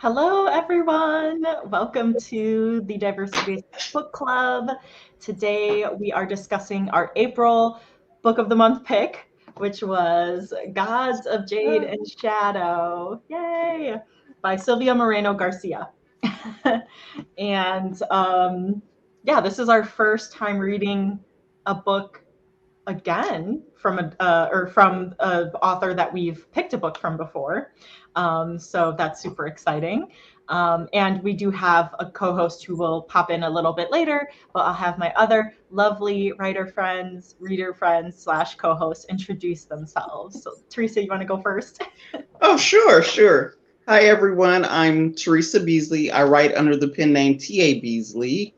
Hello, everyone. Welcome to the Diversity Book Club. Today we are discussing our April Book of the Month pick, which was Gods of Jade and Shadow. Yay! By Silvia Moreno-Garcia. and yeah, this is our first time reading a book again from an author that we've picked a book from before. So that's super exciting. And we do have a co-host who will pop in a little bit later, but I'll have my other lovely reader friends / co-hosts introduce themselves. So Teresa, you want to go first? Oh, sure. Hi, everyone. I'm Teresa Beasley. I write under the pen name T.A. Beasley,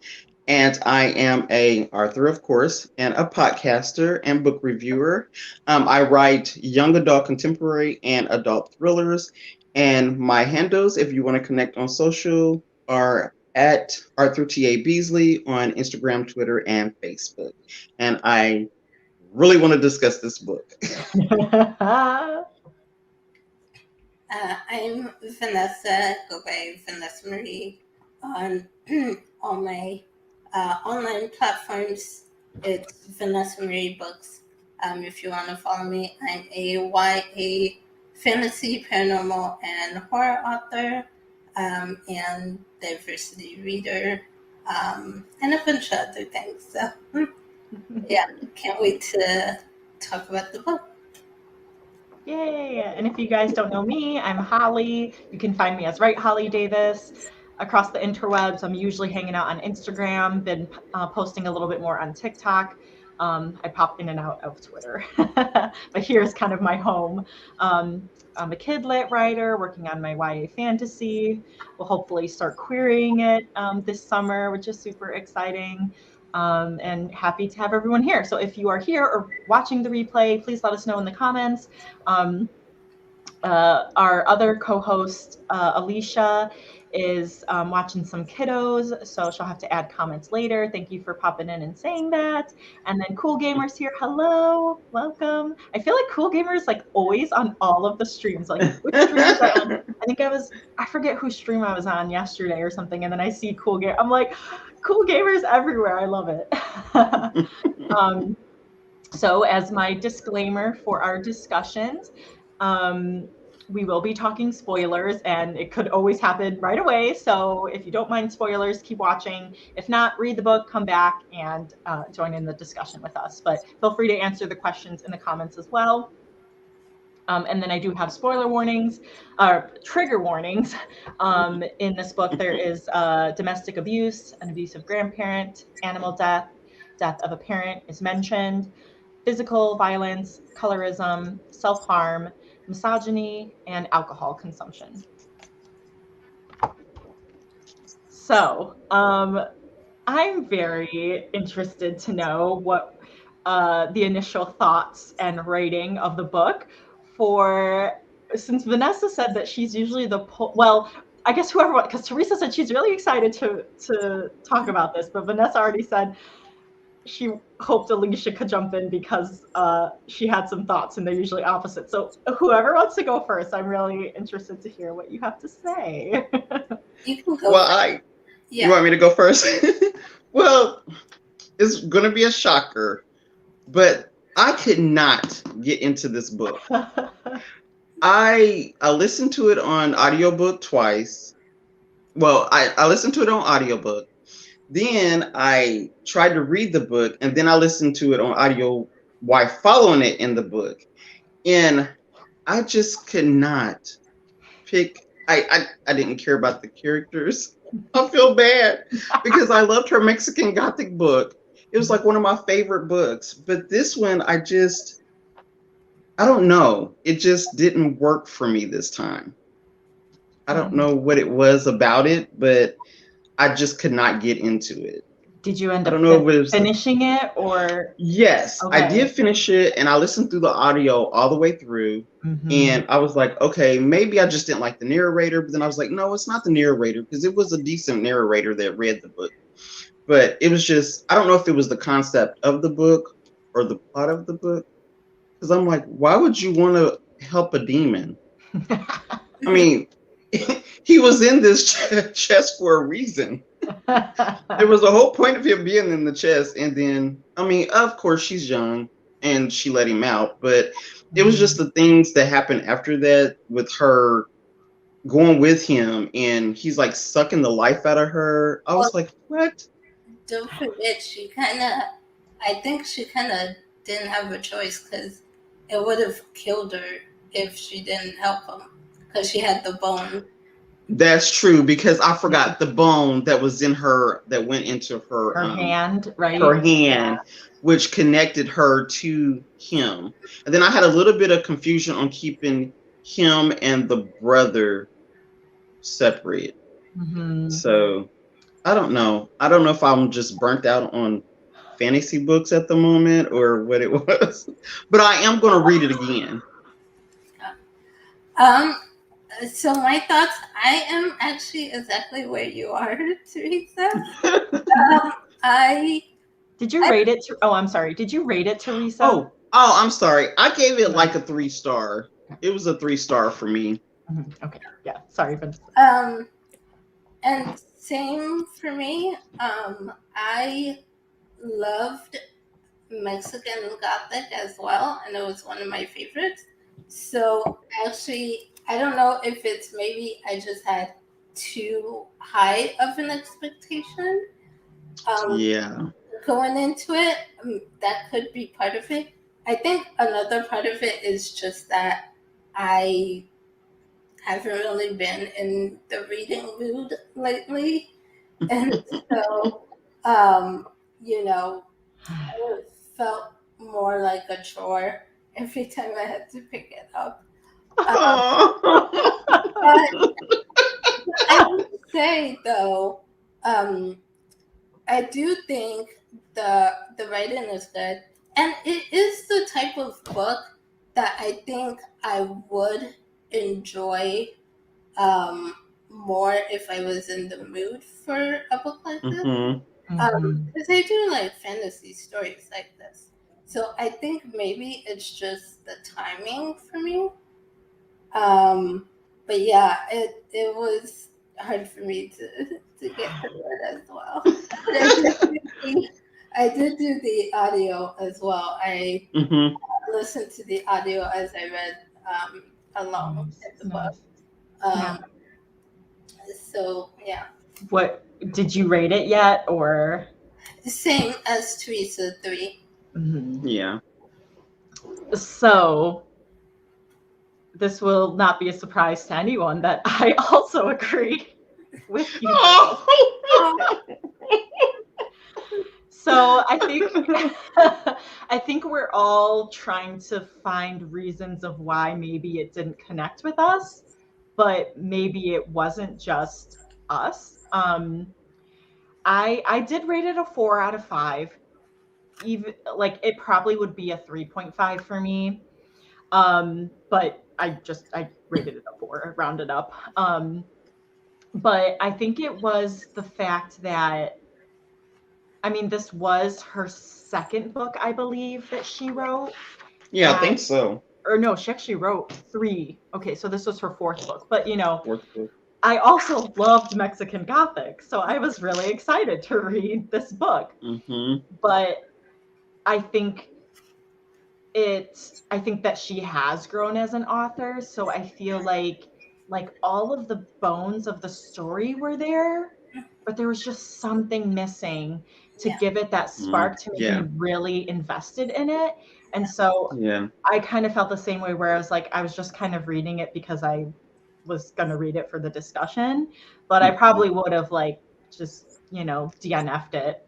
and I am a author, of course, and a podcaster and book reviewer. I write young adult contemporary and adult thrillers, and my handles, if you want to connect on social, are at Arthur T.A. Beasley on Instagram, Twitter, and Facebook. And I really want to discuss this book. I'm Vanessa, go by Vanessa Marie on all my online platforms. It's Vanessa Marie Books. If you want to follow me, I'm a YA fantasy, paranormal, and horror author, and diversity reader, and a bunch of other things. So, yeah, can't wait to talk about the book. Yay! And if you guys don't know me, I'm Holly. You can find me as WriteHollyDavis across the interwebs. I'm usually hanging out on Instagram, been posting a little bit more on TikTok. I pop in and out of Twitter, but here's kind of my home. I'm a kid lit writer working on my YA fantasy. We'll hopefully start querying it this summer, which is super exciting. And happy to have everyone here. So if you are here or watching the replay, please let us know in the comments. Our other co-host, Alicia, is watching some kiddos, so she'll have to add comments later. Thank you for popping in and saying that. And then Cool Gamer's here. Hello, welcome. I feel like Cool Gamer is like always on all of the streams. Like, which stream was I on? I forget whose stream I was on yesterday or something, and then I see Cool Gamer. I'm like, Cool Gamer's everywhere. I love it. So as my disclaimer for our discussions, we will be talking spoilers, and it could always happen right away. So if you don't mind spoilers, keep watching. If not, read the book, come back, and join in the discussion with us. But feel free to answer the questions in the comments as well. And then I do have spoiler warnings, trigger warnings. In this book, there is domestic abuse, an abusive grandparent, animal death, death of a parent is mentioned, physical violence, colorism, self-harm, misogyny, and alcohol consumption. So I'm very interested to know what the initial thoughts and rating of the book since Vanessa said that she's usually I guess whoever, because Teresa said she's really excited to talk about this, but Vanessa already said she hoped Alicia could jump in because she had some thoughts and they're usually opposite. So whoever wants to go first, I'm really interested to hear what you have to say. You can go. Well, You want me to go first? Well, it's going to be a shocker, but I could not get into this book. I listened to it on audiobook twice. Well, I listened to it on audiobook. Then I tried to read the book, and then I listened to it on audio while following it in the book. And I just could not pick. I didn't care about the characters. I feel bad because I loved her Mexican Gothic book. It was like one of my favorite books. But this one, I don't know. It just didn't work for me this time. I don't know what it was about it, but I just could not get into it. Did you end up finishing it or? Yes, okay. I did finish it, and I listened through the audio all the way through. Mm-hmm. And I was like, okay, maybe I just didn't like the narrator. But then I was like, no, it's not the narrator, because it was a decent narrator that read the book. But it was just, I don't know if it was the concept of the book or the plot of the book. Because I'm like, why would you want to help a demon? I mean, he was in this chest for a reason. There was a whole point of him being in the chest, and then, I mean, of course, she's young, and she let him out, but it was just the things that happened after that with her going with him, and he's like sucking the life out of her. I was like, what? Don't forget, I think she kind of didn't have a choice, because it would have killed her if she didn't help him, because she had the bone. That's true, because I forgot the bone that was in her, that went into her hand, right? Her hand, which connected her to him. And then I had a little bit of confusion on keeping him and the brother separate. So I don't know. I don't know if I'm just burnt out on fantasy books at the moment or what it was, but I am going to read it again. So my thoughts, I am actually exactly where you are, Teresa. Did you rate it? I'm sorry. Did you rate it, Teresa? Oh, I'm sorry. I gave it like a 3-star. It was a 3-star for me. Okay. Yeah. Sorry. And same for me. I loved Mexican Gothic as well, and it was one of my favorites. So actually, I don't know if it's maybe I just had too high of an expectation. Going into it, that could be part of it. I think another part of it is just that I haven't really been in the reading mood lately. And so, it felt more like a chore every time I had to pick it up. But I would say, though, I do think the writing is good. And it is the type of book that I think I would enjoy more if I was in the mood for a book like this. Because I do like fantasy stories like this. So I think maybe it's just the timing for me. But yeah, it was hard for me to get through it as well. But I did do the audio as well. I listened to the audio as I read along in the book. So yeah. What did you rate it yet, or? Same as Teresa, 3. Yeah. So this will not be a surprise to anyone that I also agree with you. So I think we're all trying to find reasons of why maybe it didn't connect with us, but maybe it wasn't just us. I did rate it a 4 out of 5. Even like it probably would be a 3.5 for me. But I rated it a 4, rounded up. But I think it was the fact that, I mean, this was her second book, I believe, that she wrote. Yeah, I think so. Or no, she actually wrote 3. Okay, so this was her 4th book. But, I also loved Mexican Gothic, so I was really excited to read this book. But I think that she has grown as an author, so I feel like all of the bones of the story were there, but there was just something missing to give it that spark to make me really invested in it. And so I kind of felt the same way, where I was just kind of reading it because I was going to read it for the discussion, but I probably would have just DNF'd it.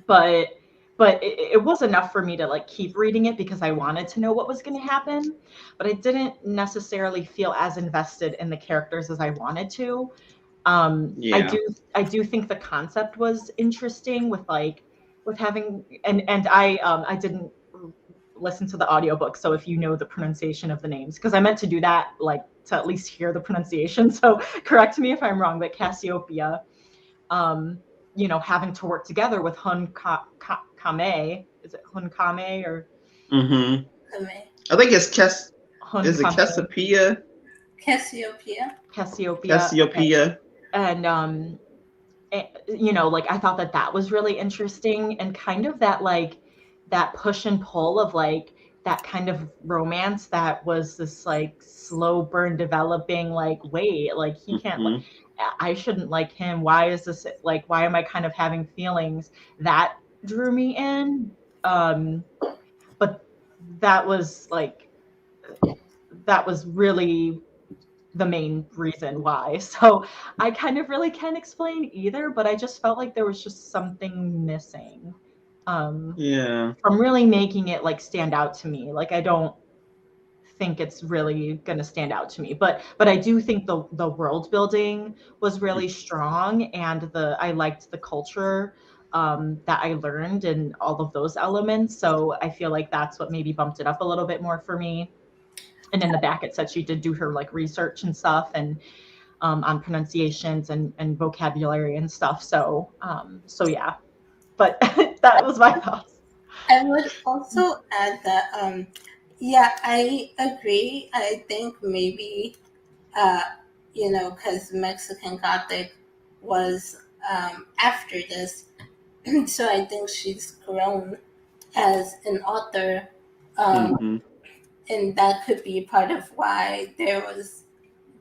But it was enough for me to keep reading it because I wanted to know what was going to happen, but I didn't necessarily feel as invested in the characters as I wanted to. I do think the concept was interesting with having, and I didn't listen to the audiobook, so if you know the pronunciation of the names, because I meant to do that to at least hear the pronunciation, so correct me if I'm wrong, but Cassiopeia, having to work together with Kame. Is it Kame or? I think it's Cassiopeia. Cassiopeia. Cassiopeia. And you know, like I thought that was really interesting, and kind of that push and pull of like that kind of romance that was this like slow burn developing, like, wait, like he can't, like, I shouldn't like him. Why is this, like, why am I kind of having feelings? That drew me in. But that was really the main reason why. So I kind of really can't explain either, but I just felt like there was just something missing. From really making it like stand out to me. Like I don't think it's really going to stand out to me, but I do think the world building was really strong, and I liked the culture that I learned and all of those elements. So I feel like that's what maybe bumped it up a little bit more for me. And in the back it said she did do her like research and stuff, and on pronunciations and vocabulary and stuff. So yeah, but that was my thoughts. I would also add that yeah, I agree. I think maybe you know, because Mexican Gothic was after this, so I think she's grown as an author, and that could be part of why there was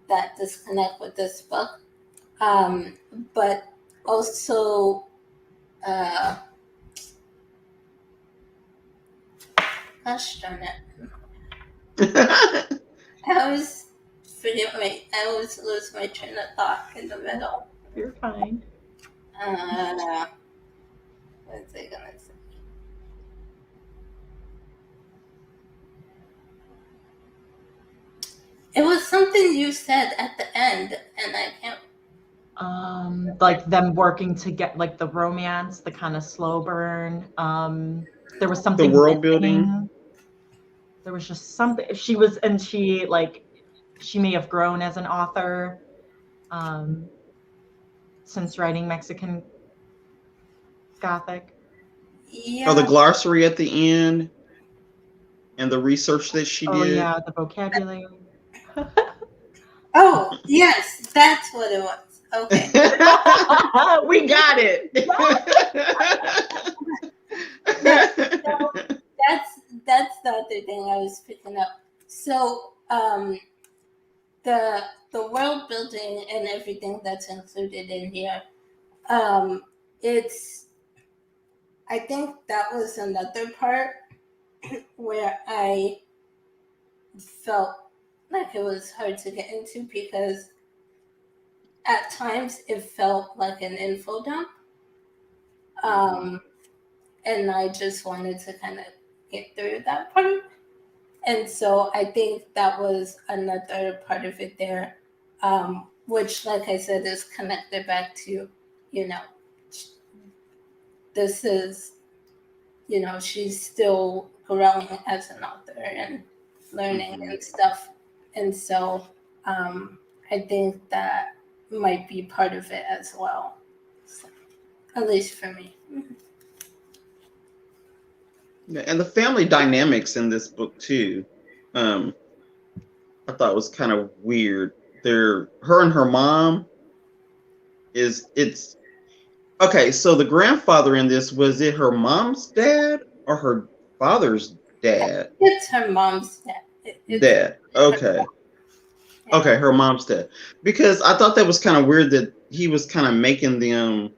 that disconnect with this book. But also, gosh darn it, I always lose my train of thought in the middle. You're fine. What was I gonna say? It was something you said at the end, and I can't. Like them working to get like the romance, the kind of slow burn. There was something. The world building. There was just something. She may have grown as an author since writing Mexican Gothic. Yeah. Oh, the glossary at the end and the research that she did. Oh yeah, the vocabulary. Oh yes, that's what it was. Okay. We got it. That's the other thing I was picking up. So the world building and everything that's included in here, I think that was another part where I felt like it was hard to get into, because at times it felt like an info dump. And I just wanted to kind of get through that part. And so I think that was another part of it there, which, like I said, is connected back to, you know, this is, you know, she's still growing as an author and learning and stuff. And so I think that might be part of it as well, so, at least for me. And the family dynamics in this book too, I thought was kind of weird. Her and her mom it's okay. So the grandfather in this, was it her mom's dad or her father's dad? It's her mom's dad. Dad. Okay. Yeah. Okay, her mom's dad. Because I thought that was kind of weird that he was kind of making them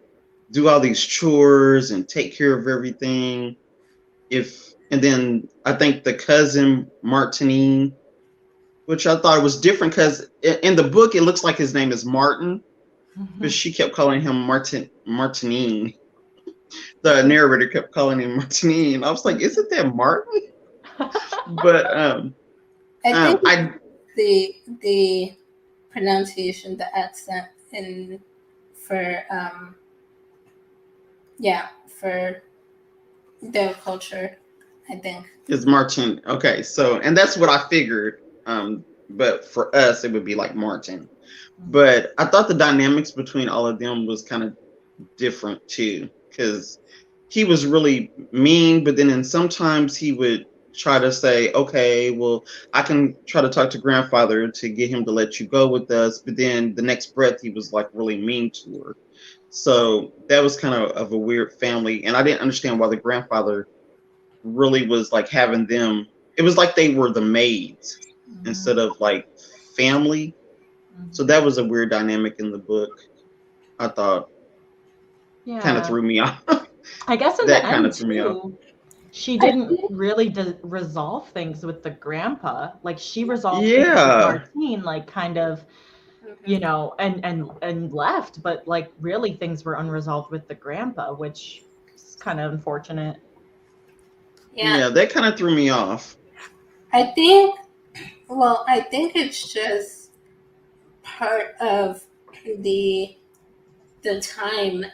do all these chores and take care of everything. And then I think the cousin Martine, which I thought was different, because in the book it looks like his name is Martin, but she kept calling him Martine. The narrator kept calling him Martine. I was like, isn't that Martin? But I think the pronunciation, the accent for their culture, I think, is Martin. Okay, so, and that's what I figured. But for us, it would be like Martin. But I thought the dynamics between all of them was kind of different too, because he was really mean, but then sometimes he would try to say, okay, well, I can try to talk to grandfather to get him to let you go with us. But then the next breath, he was like really mean to her. So that was kind of a weird family. And I didn't understand why the grandfather really was like having them. It was like they were the maids instead of like family. So that was a weird dynamic in the book. I thought kind of threw me off. I guess in that the kind end of threw me off. too, she didn't really resolve things with the grandpa. Like she resolved things with Martine, like kind of, you know, and left, but like really things were unresolved with the grandpa, which is kind of unfortunate. Yeah, that kind of threw me off. I think it's just part of the time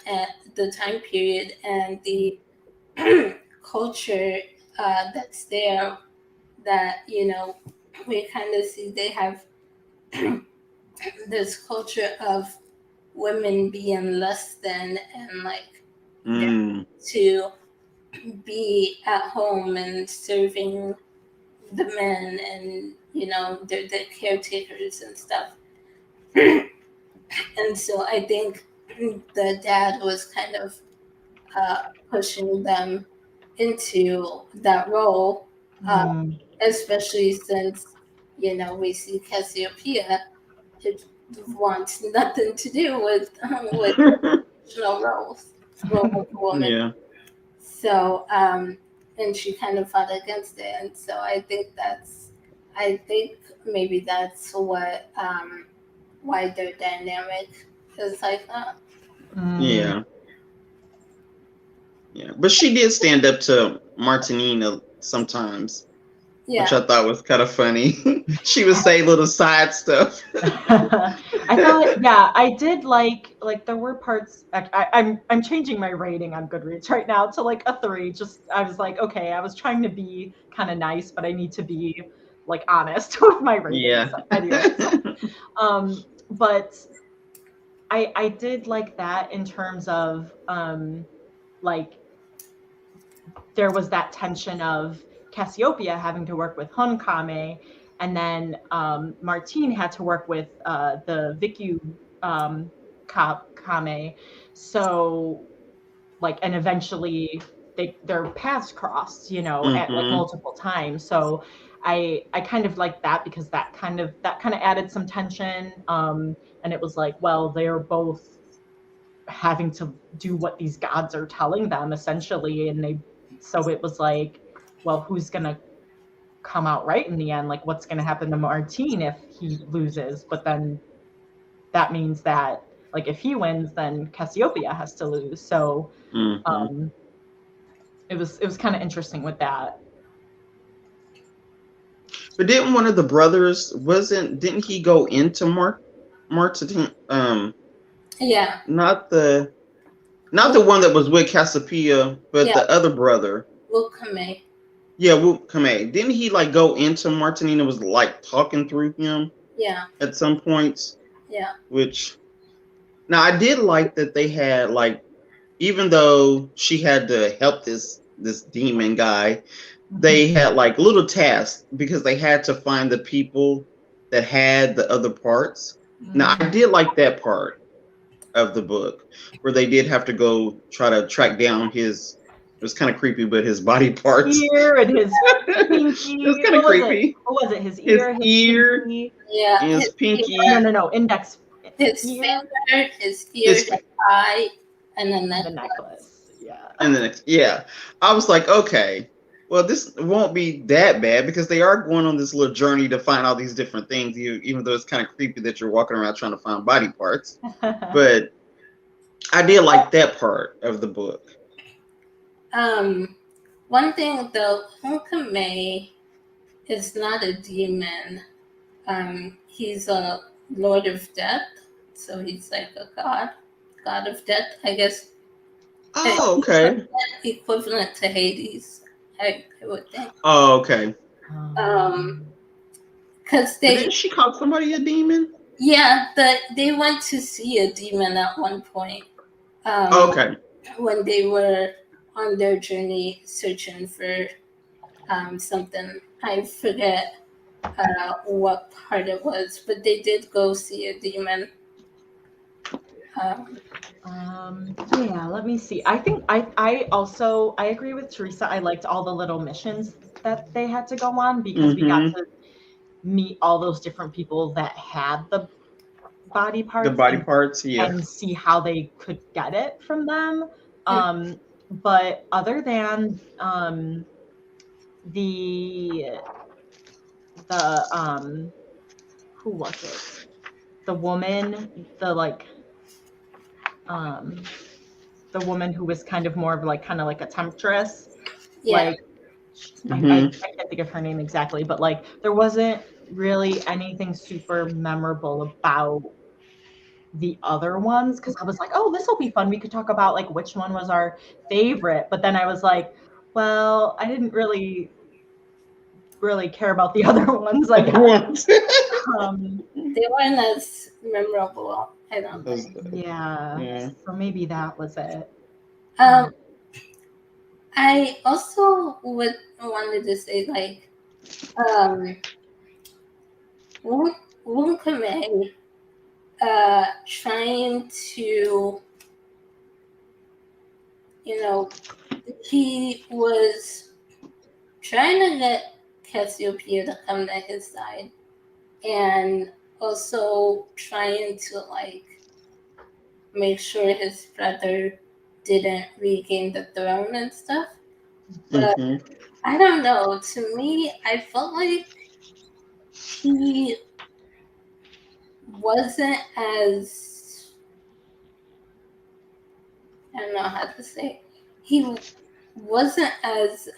period and the culture that's there, that, you know, we kind of see they have this culture of women being less than, and like to be at home and serving the men, and, you know, they're the caretakers and stuff. And so I think the dad was kind of pushing them into that role, especially since, you know, we see Cassiopeia, it wants nothing to do with traditional roles of women. Yeah. So, and she kind of fought against it, and so I think maybe that's what why their dynamic is like that. Yeah. Yeah, but she did stand up to Martine sometimes, which I thought was kind of funny. She would say little side stuff. I thought, yeah, I did like there were parts. I'm changing my rating on Goodreads right now to like a 3. Just I was like, okay, I was trying to be kind of nice, but I need to be like honest with my ratings. Yeah. Anyway, but I did like that in terms of like there was that tension of Cassiopeia having to work with Honkame, and then Martine had to work with the Viku Kame. So, like, and eventually their paths crossed, you know, at like multiple times. So I kind of like that because that kind of added some tension. And it was like, well, they're both having to do what these gods are telling them essentially, and so it was like, well, who's gonna come out right in the end? Like, what's gonna happen to Martine if he loses? But then that means that like if he wins, then Cassiopeia has to lose. So it was kind of interesting with that. But didn't one of the brothers didn't he go into Martine? Yeah. Not the one that was with Cassiopeia, but the other brother. Wukame. Yeah, Wukame. Didn't he like go into Martine and was like talking through him? Yeah. At some points. Yeah. Which now I did like that they had like, even though she had to help this demon guy, they had like little tasks because they had to find the people that had the other parts. Now I did like that part of the book where they did have to go try to track down his, it was kind of creepy, but his body parts. Ear and his pinky. It was kind of creepy. What was it? His ear, his pinky. Yeah. His pinky. No, index. His finger, his ear, his eye, and then the necklace. Yeah. And then I was like, okay, well, this won't be that bad because they are going on this little journey to find all these different things, even though it's kind of creepy that you're walking around trying to find body parts. But I did like that part of the book. One thing though, Honkame is not a demon. He's a lord of death, so he's like a god of death, I guess. Oh, okay. Equivalent to Hades, I would think. Oh, okay. Because didn't she call somebody a demon? Yeah, they went to see a demon at one point. Okay. When they were on their journey searching for something. I forget what part it was, but they did go see a demon. Yeah, let me see. I think I also I agree with Teresa. I liked all the little missions that they had to go on because we got to meet all those different people that had the body parts and see how they could get it from them. But other than the who was it? The woman, the woman who was kind of more of like kind of like a temptress. Yeah. Like I can't think of her name exactly, but like there wasn't really anything super memorable about the other ones because I was like, oh, this will be fun. We could talk about like which one was our favorite. But then I was like, well, I didn't really care about the other ones, I guess. They weren't as memorable, I don't think. Yeah. So maybe that was it. I also wanted to say like Wunkame trying to, he was trying to get Cassiopeia to come to his side and also trying to like make sure his brother didn't regain the throne and stuff. But I don't know. To me, I felt like he wasn't as, I don't know how to say, he wasn't as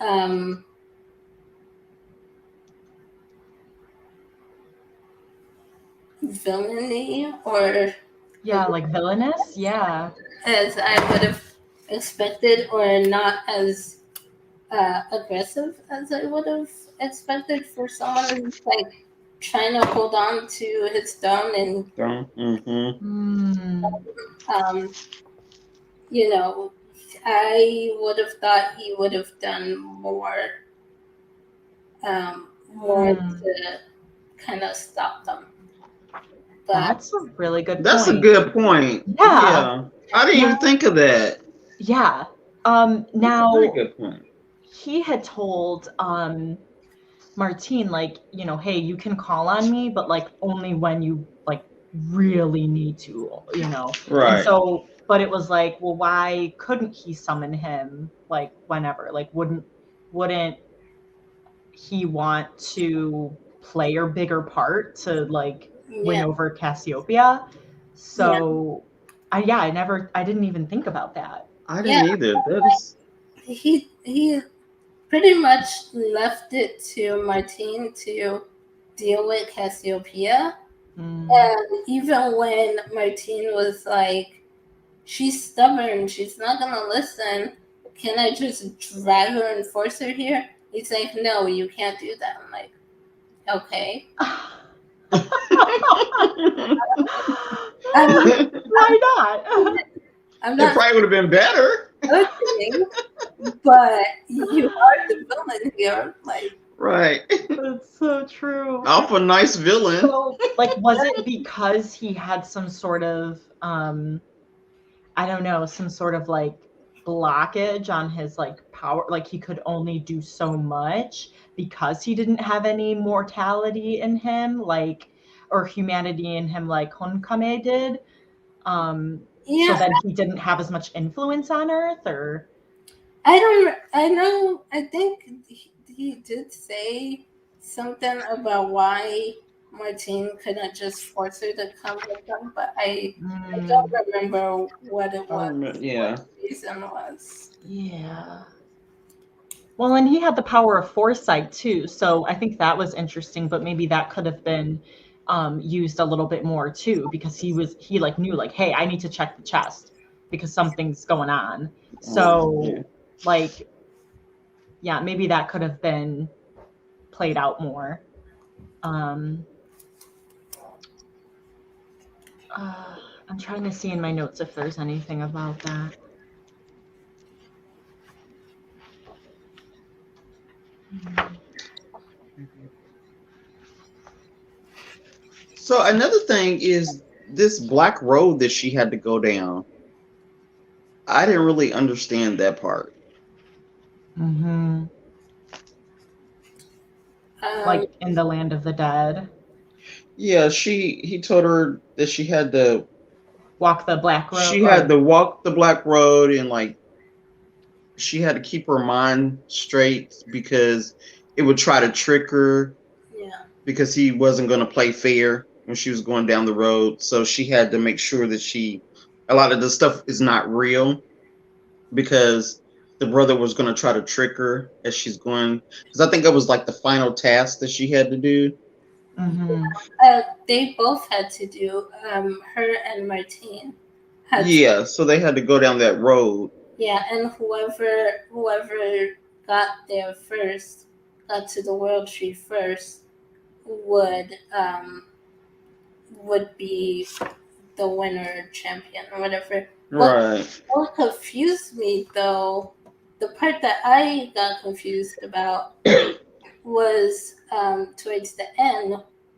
villainy or like villainous, as I would have expected, or not as aggressive as I would have expected for someone who's like trying to hold on to his throne and I would have thought he would have done more to kind of stop them. But that's a really good point. That's a good point. Yeah. I didn't even think of that. Yeah. Now, that's a very good point. He had told Martine, like, hey, you can call on me, but like only when you like really need to, Right. And so, but it was like, well, why couldn't he summon him like whenever? Like, wouldn't he want to play a bigger part to like win over Cassiopeia? So, I didn't even think about that. I didn't either. That is... He pretty much left it to Martine to deal with Cassiopeia. And even when Martine was like, she's stubborn, she's not gonna listen, can I just drag her and force her here? He's like, no, you can't do that. I'm like, okay. Why not? It probably would have been better. But you are the villain here. Like, right. That's so true. Awful nice villain. So, like, was it because he had some sort of, I don't know, some sort of like blockage on his like power? Like he could only do so much because he didn't have any mortality in him, like, or humanity in him, like Honkame did. So that he didn't have as much influence on Earth, or I think he did say something about why Martine couldn't just force her to come with him, but I don't remember what it was. What the reason was. Yeah. Well, and he had the power of foresight too, so I think that was interesting. But maybe that could have been used a little bit more too, because he like knew like, hey, I need to check the chest because something's going on. So like, yeah, maybe that could have been played out more. I'm trying to see in my notes if there's anything about that. So another thing is this black road that she had to go down. I didn't really understand that part. Mm-hmm. Um, Like in the land of the dead. Yeah, he told her that Walk the black road she had or to walk the black road, and like she had to keep her mind straight because it would try to trick her yeah. because he wasn't going to play fair when she was going down the road. So she had to make sure that a lot of the stuff is not real because the brother was going to try to trick her as she's going. Because I think it was like the final task that she had to do. mm-hmm. They both had to do. Her and Martine had to. Yeah, so they had to go down that road. Yeah, and whoever got there first, got to the World Tree first, would be the winner champion or whatever. Right. What confused me though, the part that I got confused about was towards the end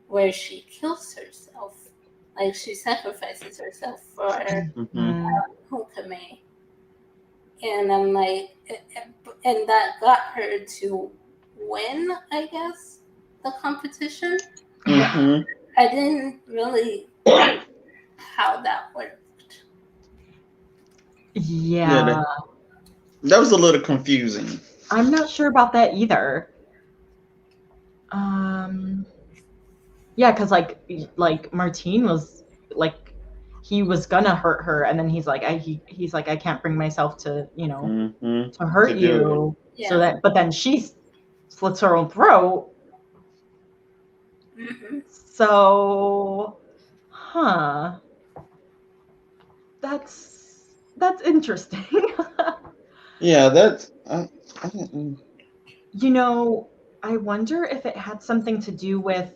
where she kills herself. Like she sacrifices herself for Mm-hmm. Hokame. And I'm like, and that got her to win, I guess, the competition. Mm-hmm. I didn't really get how that worked. Yeah. That was a little confusing. I'm not sure about that either. Yeah, because like Martine was like he was gonna hurt her, and then he's like he's like I can't bring myself to Mm-hmm. to hurt To do you. Yeah. So that, but then she slits her own throat. Mm-hmm. So, that's interesting. Yeah, that's. I wonder if it had something to do with,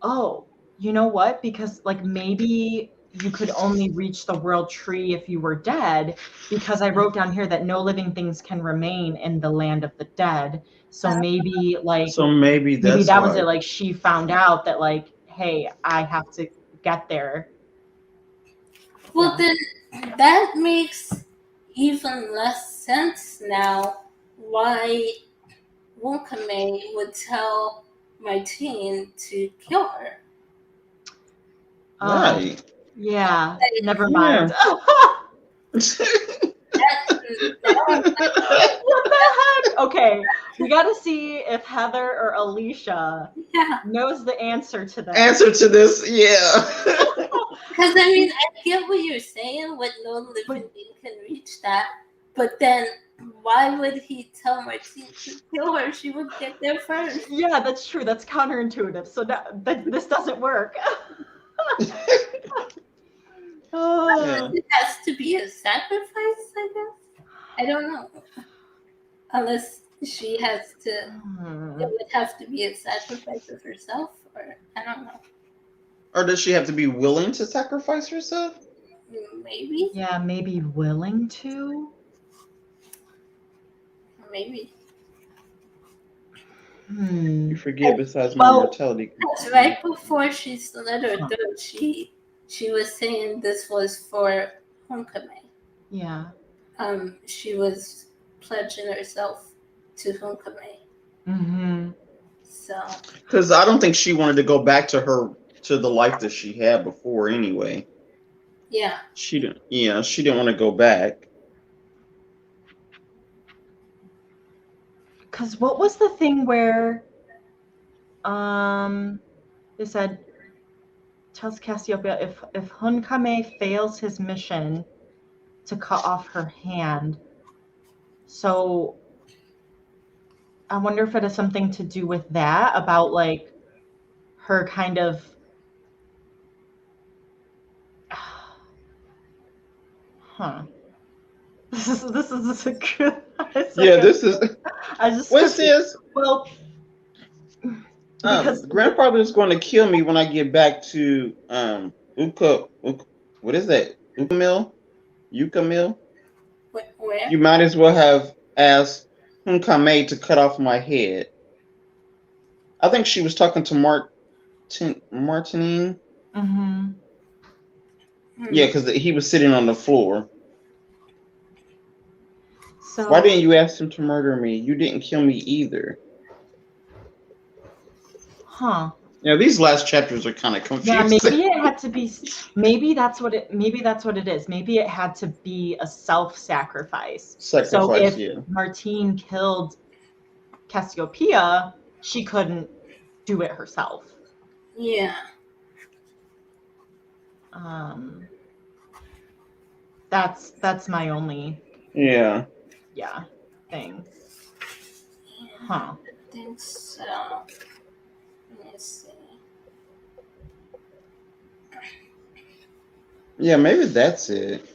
oh, you know what? Because like maybe you could only reach the world tree if you were dead, because I wrote down here that no living things can remain in the land of the dead. So maybe So maybe maybe that's that was why. it. Like she found out that like, hey, I have to get there. Well, Yeah. then that makes even less sense now why Wokame would tell Martine to kill her. Right. Yeah. Never Yeah. mind. Now I'm like, What the heck? Okay, we got to see if Heather or Alicia yeah. knows the answer to this. Answer to this, yeah. Because I mean, I get what you're saying. With no living being can reach that, but then why would he tell Martine to kill her? She would get there first. Yeah, that's true. That's counterintuitive. So this doesn't work. Yeah. It has to be a sacrifice, I guess. I don't know. Unless she has to, it would have to be a sacrifice of herself, or I don't know. Or does she have to be willing to sacrifice herself? Maybe. Yeah, maybe willing to. Maybe. You forget besides my mortality. That's right before she slit her throat, she was saying this was for Homecoming. Yeah. She was pledging herself to Homecoming. Mm-hmm. So. Because I don't think she wanted to go back to the life that she had before anyway. Yeah. She didn't. Yeah, she didn't want to go back. Because what was the thing where they said tells Cassiopeia if Hunkame fails his mission to cut off her hand. So I wonder if it has something to do with that, about like her kind of This is a good. Yeah, this is. I just. What's this? Well, because grandfather is going to kill me when I get back to what is that? Yucca Mill? Where? You might as well have asked Kame to cut off my head. I think she was talking to Martine. Mm-hmm. Yeah, because he was sitting on the floor. So why didn't you ask him to murder me? You didn't kill me either. Huh. Yeah, these last chapters are kind of confusing. Yeah, maybe it had to be. Maybe that's what it is. Maybe it had to be a self-sacrifice. So if Martine killed Cassiopeia, she couldn't do it herself. Yeah. That's my only thing. Huh. I think so. Let me see. Yeah, maybe that's it.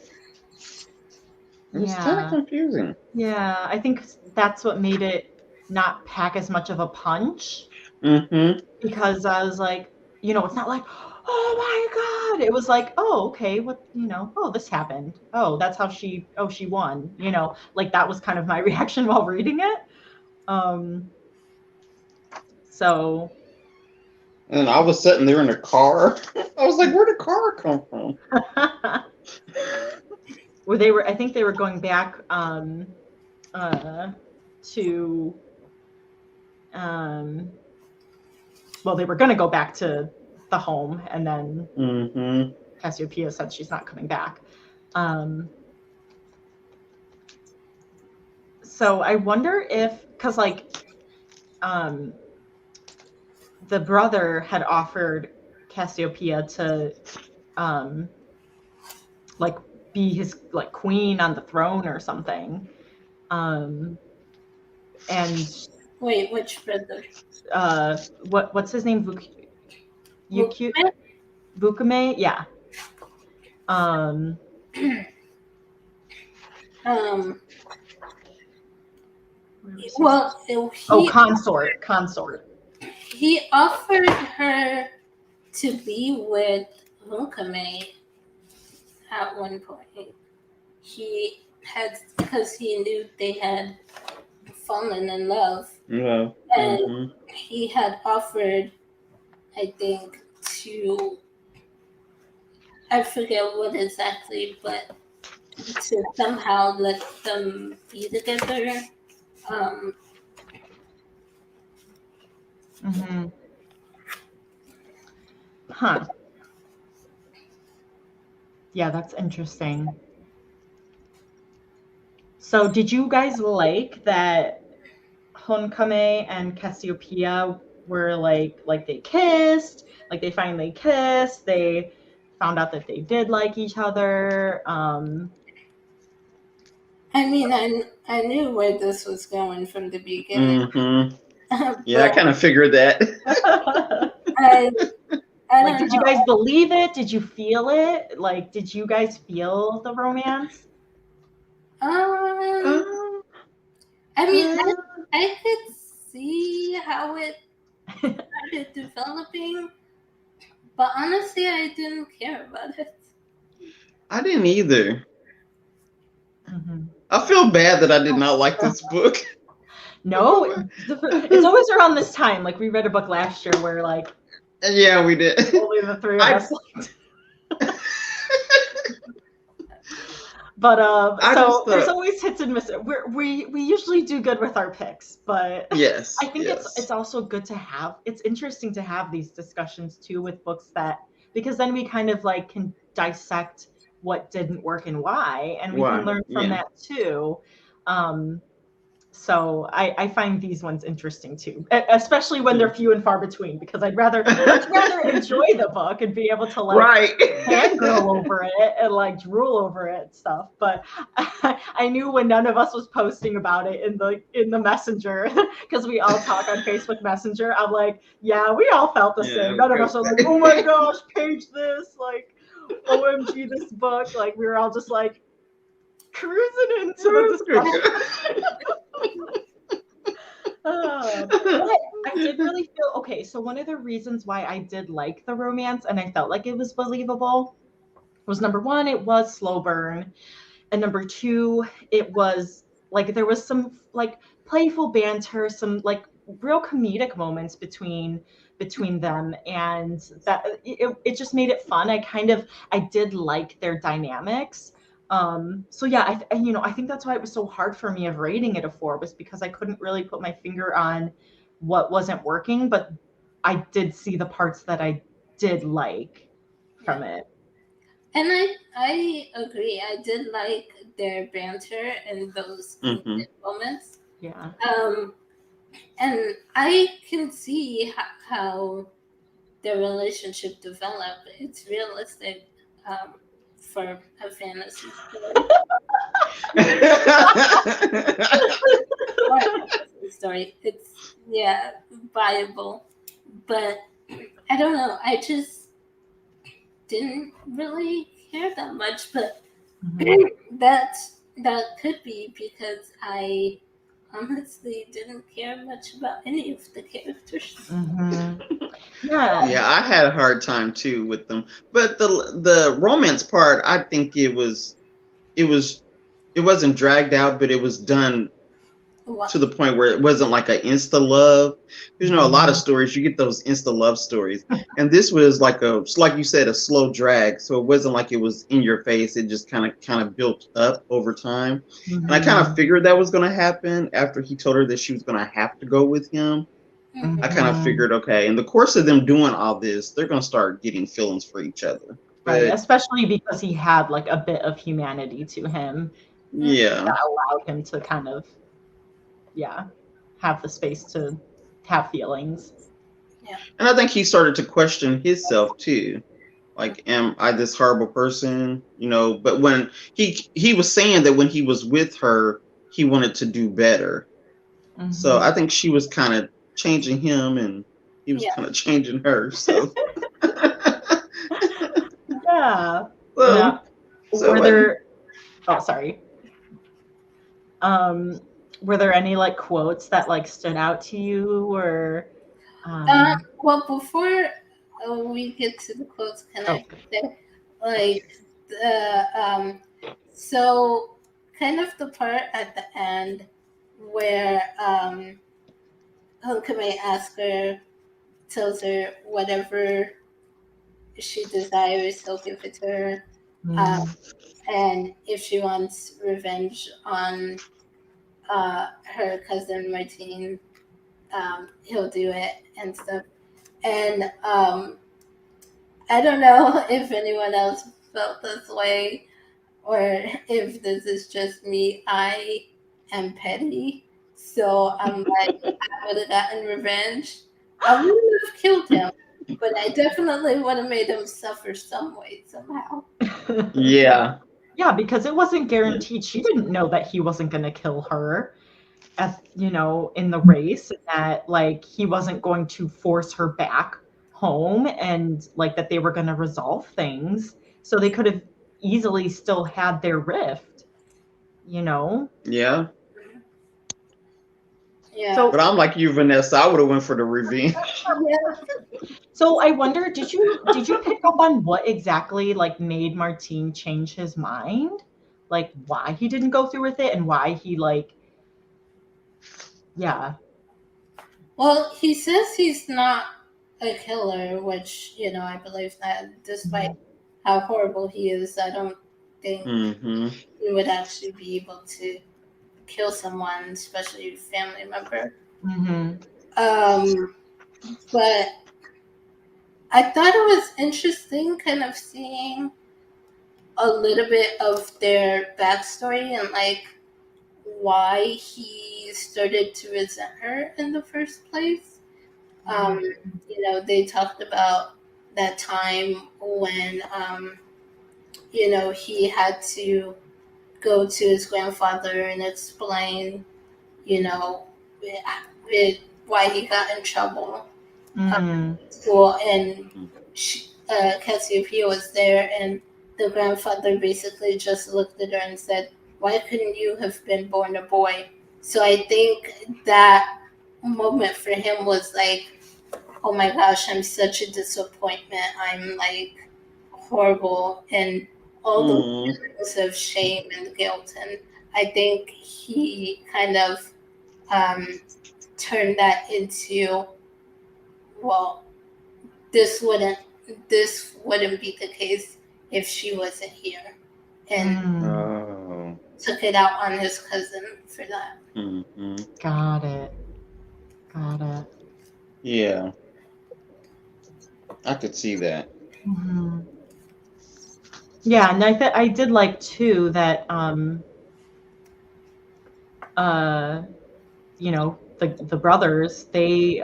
It's Yeah. kind of confusing. Yeah, I think that's what made it not pack as much of a punch. Mm-hmm. Because I was like, it's not like, oh my God. It was like, oh, okay, what, oh, this happened. Oh, that's how she won. Like that was kind of my reaction while reading it. So. And I was sitting there in a car. I was like, where'd the car come from? I think they were going back to well, they were going to go back to the home, and then Cassiopeia said she's not coming back. So I wonder if, because the brother had offered Cassiopeia to be his queen on the throne or something. And wait, which brother? What's his name? Vukame? Yeah. Consort. He offered her to be with Vukame at one point. He had, because he knew they had fallen in love. Yeah. And he had offered, I think, I forget what exactly, but to somehow let them be together. Huh. Yeah, that's interesting. So did you guys like that Honkame and Cassiopeia were like they kissed, like they finally kissed, they found out that they did like each other? I mean, I knew where this was going from the beginning. Yeah, I kind of figured that. Did you guys believe it? Did you feel it? Like, did you guys feel the romance? I mean, I could see how it started developing, but honestly, I didn't care about it. I didn't either. I feel bad that I did not like this book. No, it's always around this time. Like, we read a book last year where, yeah, we did. Only the three of us liked. But there's always hits and misses. We usually do good with our picks, but yes, I think it's also good to have. It's interesting to have these discussions too with books because then we kind of can dissect what didn't work and why, and we can learn from that too. So I find these ones interesting too, especially when they're few and far between, because I'd rather enjoy the book and be able to fangirl over it and drool over it and stuff. But I knew when none of us was posting about it in the messenger, because we all talk on Facebook Messenger. I'm like, yeah, we all felt the same. None of us are like, oh my gosh, page this, OMG this book. We were all just cruising into the discussion. But I did really feel okay. So one of the reasons why I did like the romance and I felt like it was believable was, number one, it was slow burn, and number two, it was like there was some like playful banter, some like real comedic moments between them, and that it just made it fun. I did like their dynamics. So yeah, I think that's why it was so hard for me of rating it a 4, was because I couldn't really put my finger on what wasn't working, but I did see the parts that I did like from it. And I agree. I did like their banter and those moments. Yeah. And I can see how their relationship developed. It's realistic for a fantasy story. It's viable, but I don't know. I just didn't really care that much. But that could be because I honestly didn't care much about any of the characters. Yeah, I had a hard time too with them, but the romance part, I think it wasn't dragged out, but it was done to the point where it wasn't like an insta love. Because a lot of stories you get those insta love stories, and this was like you said, a slow drag. So it wasn't like it was in your face. It just kind of built up over time. And I kind of figured that was going to happen after he told her that she was going to have to go with him. I kind of figured, okay, in the course of them doing all this, they're going to start getting feelings for each other. Right, especially because he had like a bit of humanity to him. Yeah. That allowed him to kind of, have the space to have feelings. Yeah. And I think he started to question himself too. Like, am I this horrible person? But when he was saying that when he was with her, he wanted to do better. So I think she was kind of changing him and he was kind of changing her. So yeah. Sorry. Were there any like quotes that like stood out to you, or well, before we get to the quotes, can I say, like, so kind of the part at the end where Hunkame tells her whatever she desires, he'll give it to her. And if she wants revenge on her cousin Martine, he'll do it and stuff. And I don't know if anyone else felt this way or if this is just me. I am petty, so I'm like, I would have gotten revenge. I wouldn't have killed him, but I definitely would have made him suffer some way, somehow. Yeah. Yeah, because it wasn't guaranteed. She didn't know that he wasn't going to kill her, in the race, and that like he wasn't going to force her back home, and like that they were going to resolve things. So they could have easily still had their rift, Yeah. Yeah. So, but I'm like you, Vanessa. I would have went for the revenge. So I wonder, did you pick up on what exactly like made Martine change his mind? Like why he didn't go through with it and why he like, yeah. Well, he says he's not a killer, which, I believe that despite how horrible he is, I don't think he would actually be able to kill someone, especially a family member. But I thought it was interesting kind of seeing a little bit of their backstory and like why he started to resent her in the first place. They talked about that time when he had to go to his grandfather and explain why he got in trouble at school, and Cassiopeia was there, and the grandfather basically just looked at her and said, "Why couldn't you have been born a boy?" So I think that moment for him was like, oh my gosh, I'm such a disappointment. I'm like horrible, and all the feelings of shame and guilt and I think he kind of turned that into, well, this wouldn't be the case if she wasn't here, and took it out on his cousin for that. Mm-hmm. Got it. Yeah, I could see that. Mm-hmm. Yeah, and I did like too that you know, the brothers, they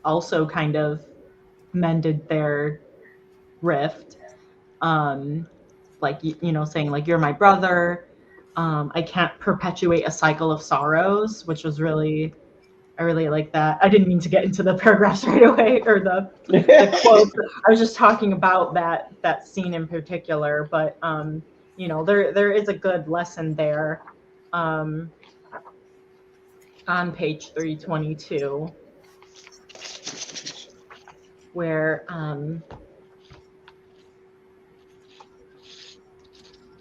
also kind of mended their rift, like you know, saying like, you're my brother, I can't perpetuate a cycle of sorrows, which was really, I really like that. I didn't mean to get into the paragraphs right away, or the quotes. I was just talking about that scene in particular, but you know, there is a good lesson there on page 322, where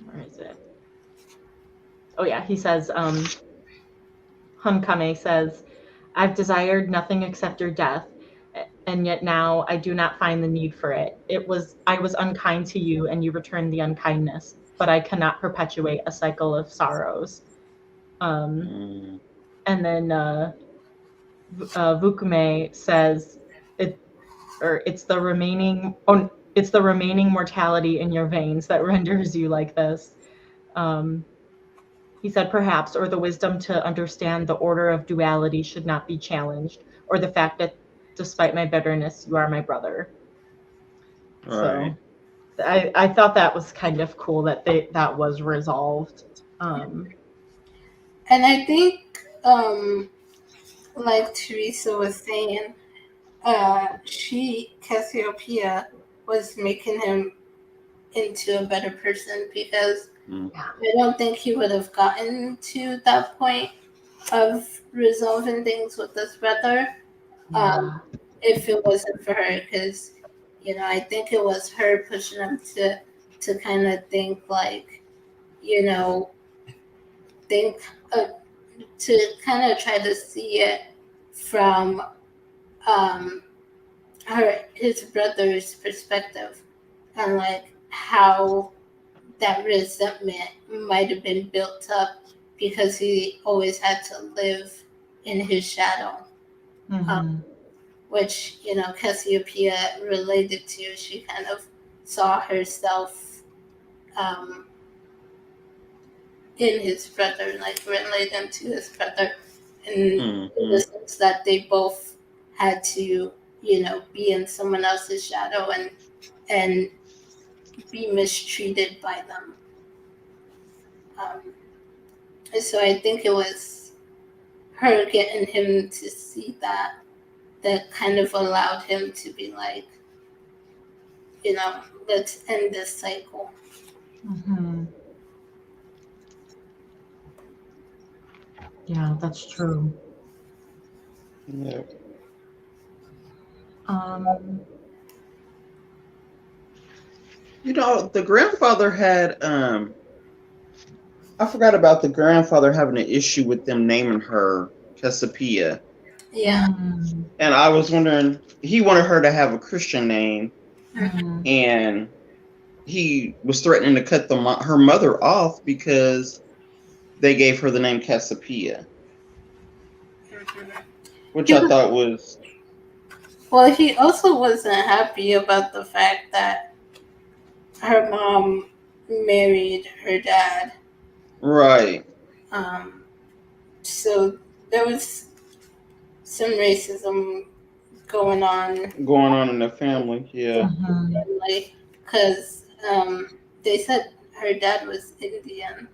where is it? Oh yeah, he says, Hunkame says, I've desired nothing except your death, and yet now I do not find the need for it. I was unkind to you, and you returned the unkindness, but I cannot perpetuate a cycle of sorrows. And then Vukume says, it's the remaining mortality in your veins that renders you like this. He said, perhaps, or the wisdom to understand the order of duality should not be challenged, or the fact that despite my bitterness, you are my brother. Right. So I thought that was kind of cool that that was resolved. And I think, like Teresa was saying, Cassiopeia was making him into a better person, because I don't think he would have gotten to that point of resolving things with his brother if it wasn't for her. Because, you know, I think it was her pushing him to kind of think, like, you know, to kind of try to see it from his brother's perspective, and like how that resentment might have been built up because he always had to live in his shadow. Which, you know, Cassiopeia related to. She kind of saw herself in his brother, like relating to his brother, in the sense that they both had to, you know, be in someone else's shadow and be mistreated by them. So I think it was her getting him to see that kind of allowed him to be like, you know, let's end this cycle. Yeah, that's true. Yeah. You know, the grandfather had I forgot about the grandfather having an issue with them naming her Cassiopeia. Yeah. And I was wondering, he wanted her to have a Christian name, and he was threatening to cut her mother off because they gave her the name Cassiopeia, which I thought was... Well, he also wasn't happy about the fact that her mom married her dad. Right. So there was some racism going on in the family, yeah. Because they said her dad was Indian,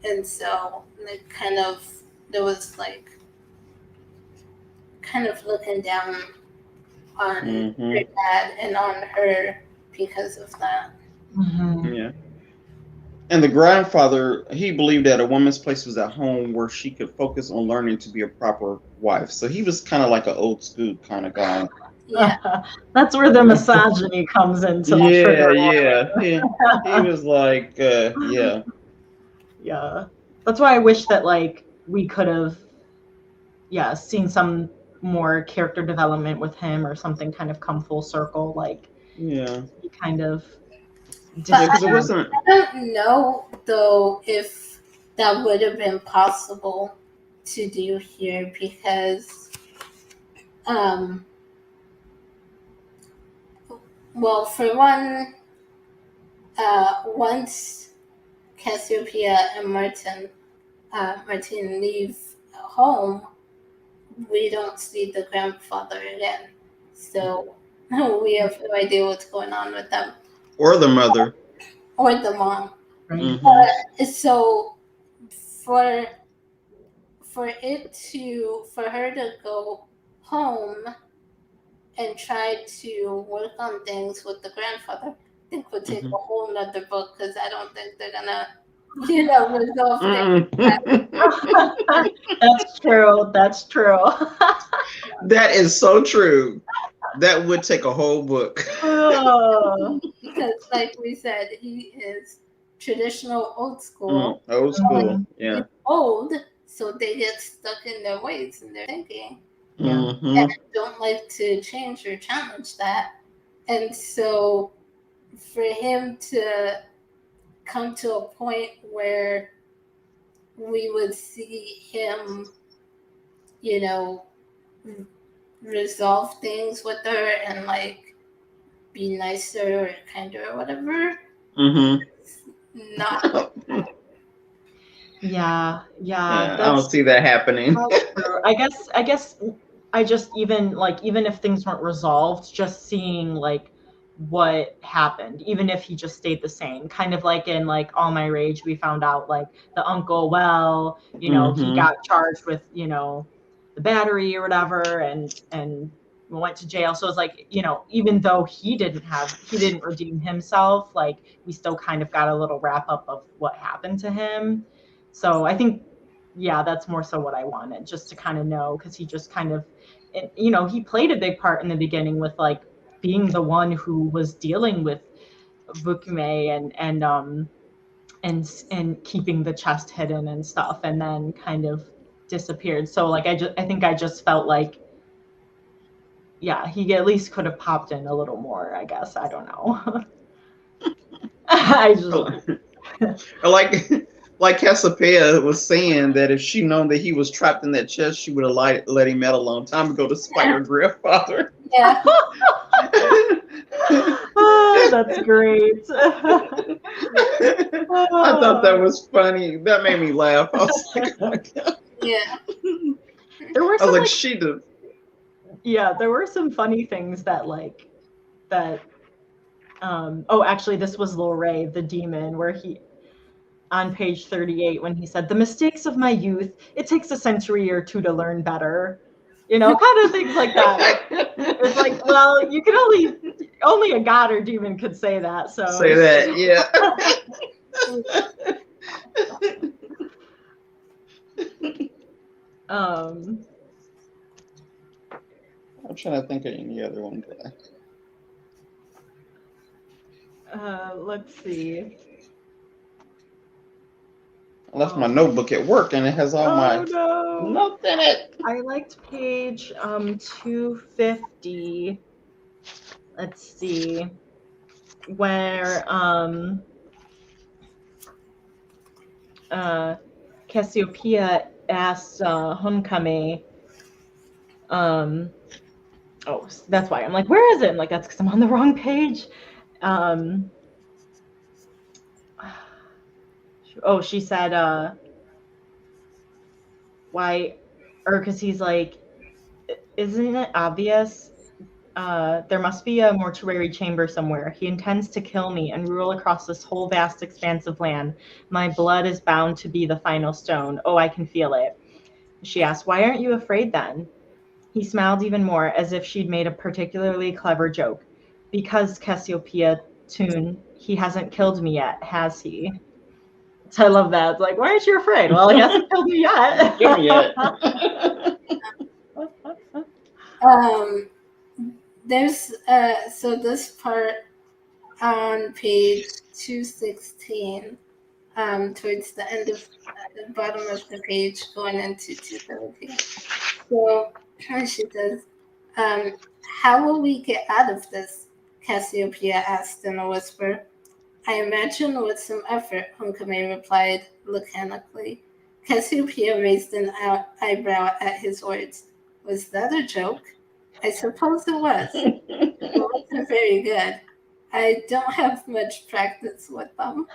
and so like kind of there was like kind of looking down on her dad and on her because of that. Yeah. And the grandfather, he believed that a woman's place was at home where she could focus on learning to be a proper wife. So he was kind of like an old school kind of guy. Yeah. That's where the misogyny comes into. Yeah. He was like, yeah. Yeah. That's why I wish that like we could have seen some more character development with him or something kind of come full circle, like Yeah. he kind of Yeah, because it disappeared. wasn't. I don't know though if that would have been possible to do here because, well, for one, once Cassiopeia and Martine leave home, we don't see the grandfather again. So we have no idea what's going on with them. Or the mother. Or the mom. Right. Mm-hmm. So for her to go home and try to work on things with the grandfather, I think would take a whole nother book because I don't think they're gonna, resolve things. That's true. That's true. That is so true. That would take a whole book. Because, like we said, he is traditional, old school. Old school, yeah. He's old, so they get stuck in their ways and their thinking. Mm-hmm. And don't like to change or challenge that. And so for him to come to a point where we would see him, resolve things with her and like be nicer or kinder or whatever. Mm-hmm. Not. Yeah. I don't see that happening. I guess I just even if things weren't resolved, just seeing like what happened, even if he just stayed the same, kind of like in like All My Rage, we found out like the uncle, he got charged with, the battery or whatever and went to jail. So it's like, even though he didn't redeem himself, like we still kind of got a little wrap up of what happened to him. So I think, that's more so what I wanted, just to kind of know, because he just kind of, he played a big part in the beginning with like being the one who was dealing with Vukume and keeping the chest hidden and stuff, and then kind of disappeared. So like I think I just felt like, he at least could have popped in a little more, I guess. I don't know. I just like Cassiopeia was saying that if she'd known that he was trapped in that chest, she would have let him out a long time ago to spite her grandfather. Yeah. Oh, that's great. I thought that was funny. That made me laugh. I was like, oh my God. Yeah. There were I was like, she did. Yeah, there were some funny things that actually this was Lil Ray, the demon, where he, on page 38, when he said, "The mistakes of my youth, it takes a century or two to learn better." Kind of things like that. It's like, well, you can only a god or demon could say that. So say that, yeah. I'm trying to think of any other one. Let's see. I left my notebook at work and it has all my notes in it. I liked page 250. Let's see. Where Cassiopeia asks Homecoming, that's why I'm like, where is it? I'm like, that's because I'm on the wrong page. She said, why, or because he's like, isn't it obvious? There must be a mortuary chamber somewhere. He intends to kill me and rule across this whole vast expanse of land. My blood is bound to be the final stone. Oh, I can feel it. She asked, why aren't you afraid then? He smiled even more, as if she'd made a particularly clever joke. Because, Cassiopeia Toon, he hasn't killed me yet, has he? So I love that. It's like, why aren't you afraid? Well, he hasn't killed me yet. Kill me yet. There's so this part on page 216, towards the end of the bottom of the page, going into 217. So she says, how will we get out of this? Cassiopeia asked in a whisper. I imagine with some effort, Hunkame replied laconically. Cassiopeia raised an eyebrow at his words. Was that a joke? I suppose it was. It wasn't very good. I don't have much practice with them.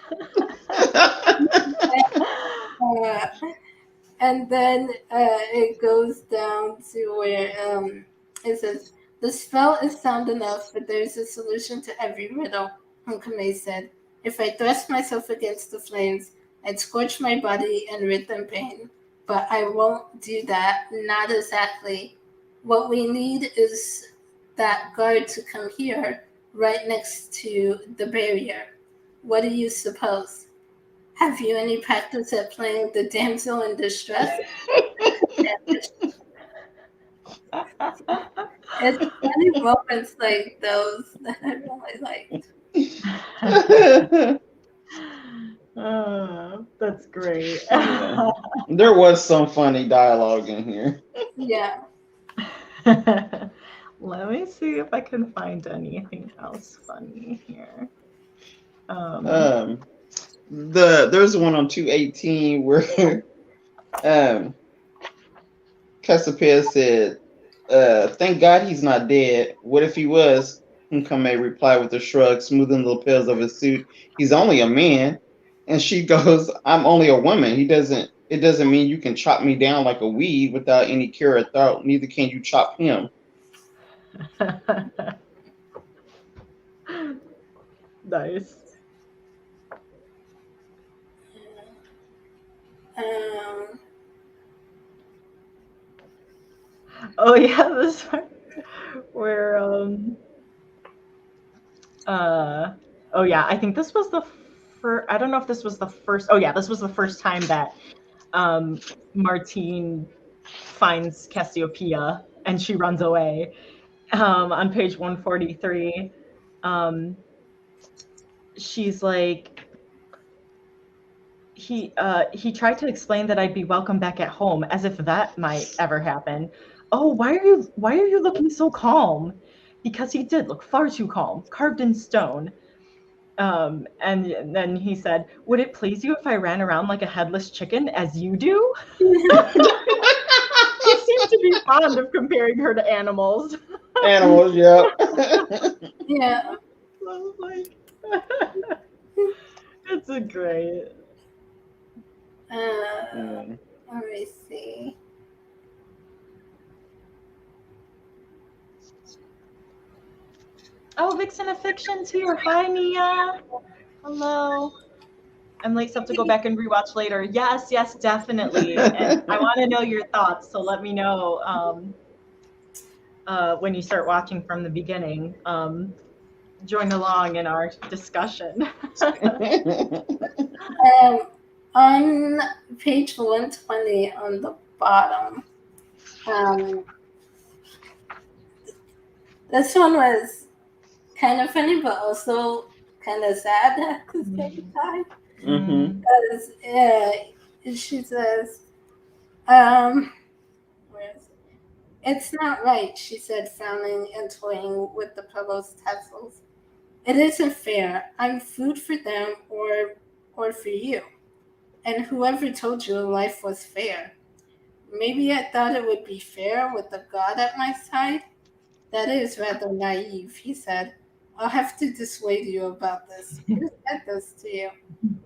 And then it goes down to where it says, the spell is sound enough, but there's a solution to every riddle, Hunkame said. If I thrust myself against the flames, I'd scorch my body and rid them pain. But I won't do that, not exactly. What we need is that guard to come here, right next to the barrier. What do you suppose? Have you any practice at playing the damsel in distress? It's funny moments like those that I really liked. Oh, that's great. Yeah. There was some funny dialogue in here. Yeah. Let me see if I can find anything else funny here. There's one on 218 where Cassiopeia said, thank God he's not dead. What if he was? Hunkame replied with a shrug, smoothing the lapels of his suit. He's only a man. And she goes, I'm only a woman. It doesn't mean you can chop me down like a weed without any care or thought. Neither can you chop him. Nice. Oh yeah, this part where oh yeah, I think this was the first. I don't know if this was the first. Oh yeah, this was the first time that Martine finds Cassiopeia and she runs away. On page 143, she's like, he tried to explain that I'd be welcome back at home, as if that might ever happen. Oh, why are you looking so calm? Because he did look far too calm, carved in stone. And then he said, would it please you if I ran around like a headless chicken as you do? He seems to be fond of comparing her to animals. Animals, yeah. Yeah. I was like, it's a great. Let me see. Oh, Vixen of Fiction's here. Hi, Nia. Hello. I'm like, have to go back and rewatch later. Yes, definitely. And I want to know your thoughts, so let me know when you start watching from the beginning. Join along in our discussion. On page 120 on the bottom, this one was kind of funny, but also kind of sad at the same time. Because she says, where is it? It's not right, she said, frowning and toying with the pillow's tassels. It isn't fair. I'm food for them or for you. And whoever told you life was fair? Maybe I thought it would be fair with a god at my side? That is rather naive, he said. I'll have to dissuade you about this. Who said this to you?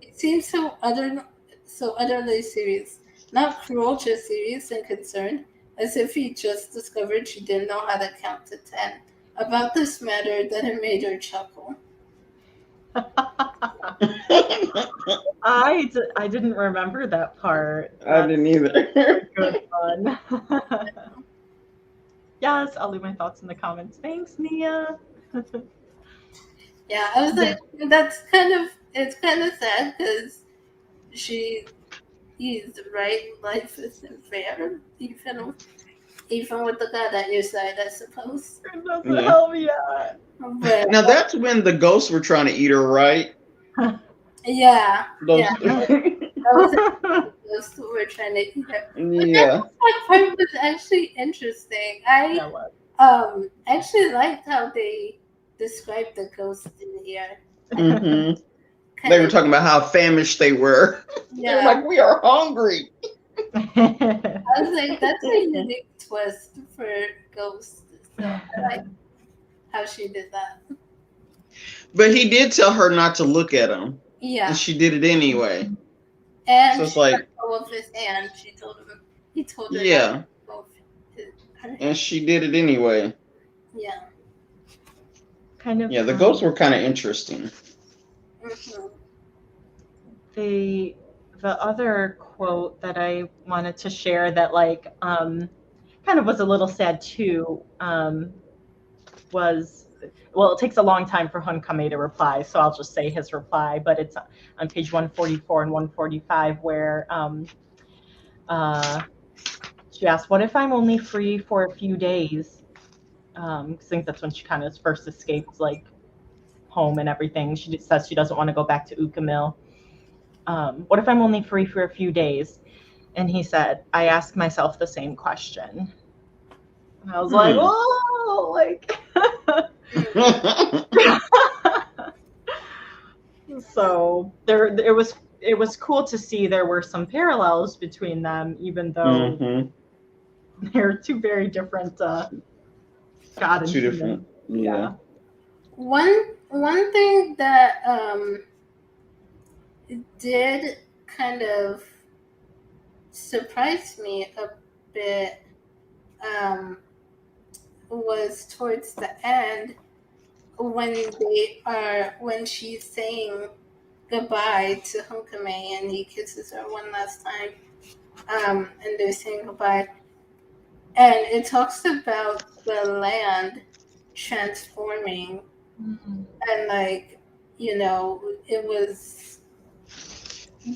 It seems so utterly serious. Not cruel, just serious and concerned, as if he just discovered she didn't know how to count to 10. About this matter that it made her chuckle. I didn't remember that part. I didn't either. Good fun. Yes, I'll leave my thoughts in the comments. Thanks, Nia. Yeah, I was like, it's kind of sad because he's right. Life isn't fair, even with the God at your side, I suppose. It doesn't help me out. Now that's when the ghosts were trying to eat her, right? Yeah, Those, yeah. That was those who were trying to eat it. But yeah. that part was actually interesting. I Yeah, what? actually liked how they described the ghost in here. I thought Hmm. kind They were of talking about how famished they were. They were yeah. like, we are hungry. I was like, that's a unique twist for ghosts. So I like how she did that. But he did tell her not to look at him, and Yeah, she did it anyway. So and it's she let like, go of his hand. She told him. He told her not to yeah, let go of her and hand. she did it anyway. Yeah. Kind of Yeah, the ghosts were kind of interesting. Hmm. the other quote that I wanted to share that like kind of was a little sad too was, well, it takes a long time for Hunkame to reply, so I'll just say his reply, but it's on page 144 and 145 where she asked, "What if I'm only free for a few days?" I think that's when she kind of first escaped like home and everything. She just says she doesn't want to go back to Ukamil. What if I'm only free for a few days? And he said, I ask myself the same question. And I was like, oh, like. So it was cool to see there were some parallels between them, even though Hmm. they're two very different God and Two human. different, yeah. One thing that did kind of surprise me a bit was towards the end when she's saying goodbye to Hunkame and he kisses her one last time, and they're saying goodbye, and it talks about the land transforming, and like it was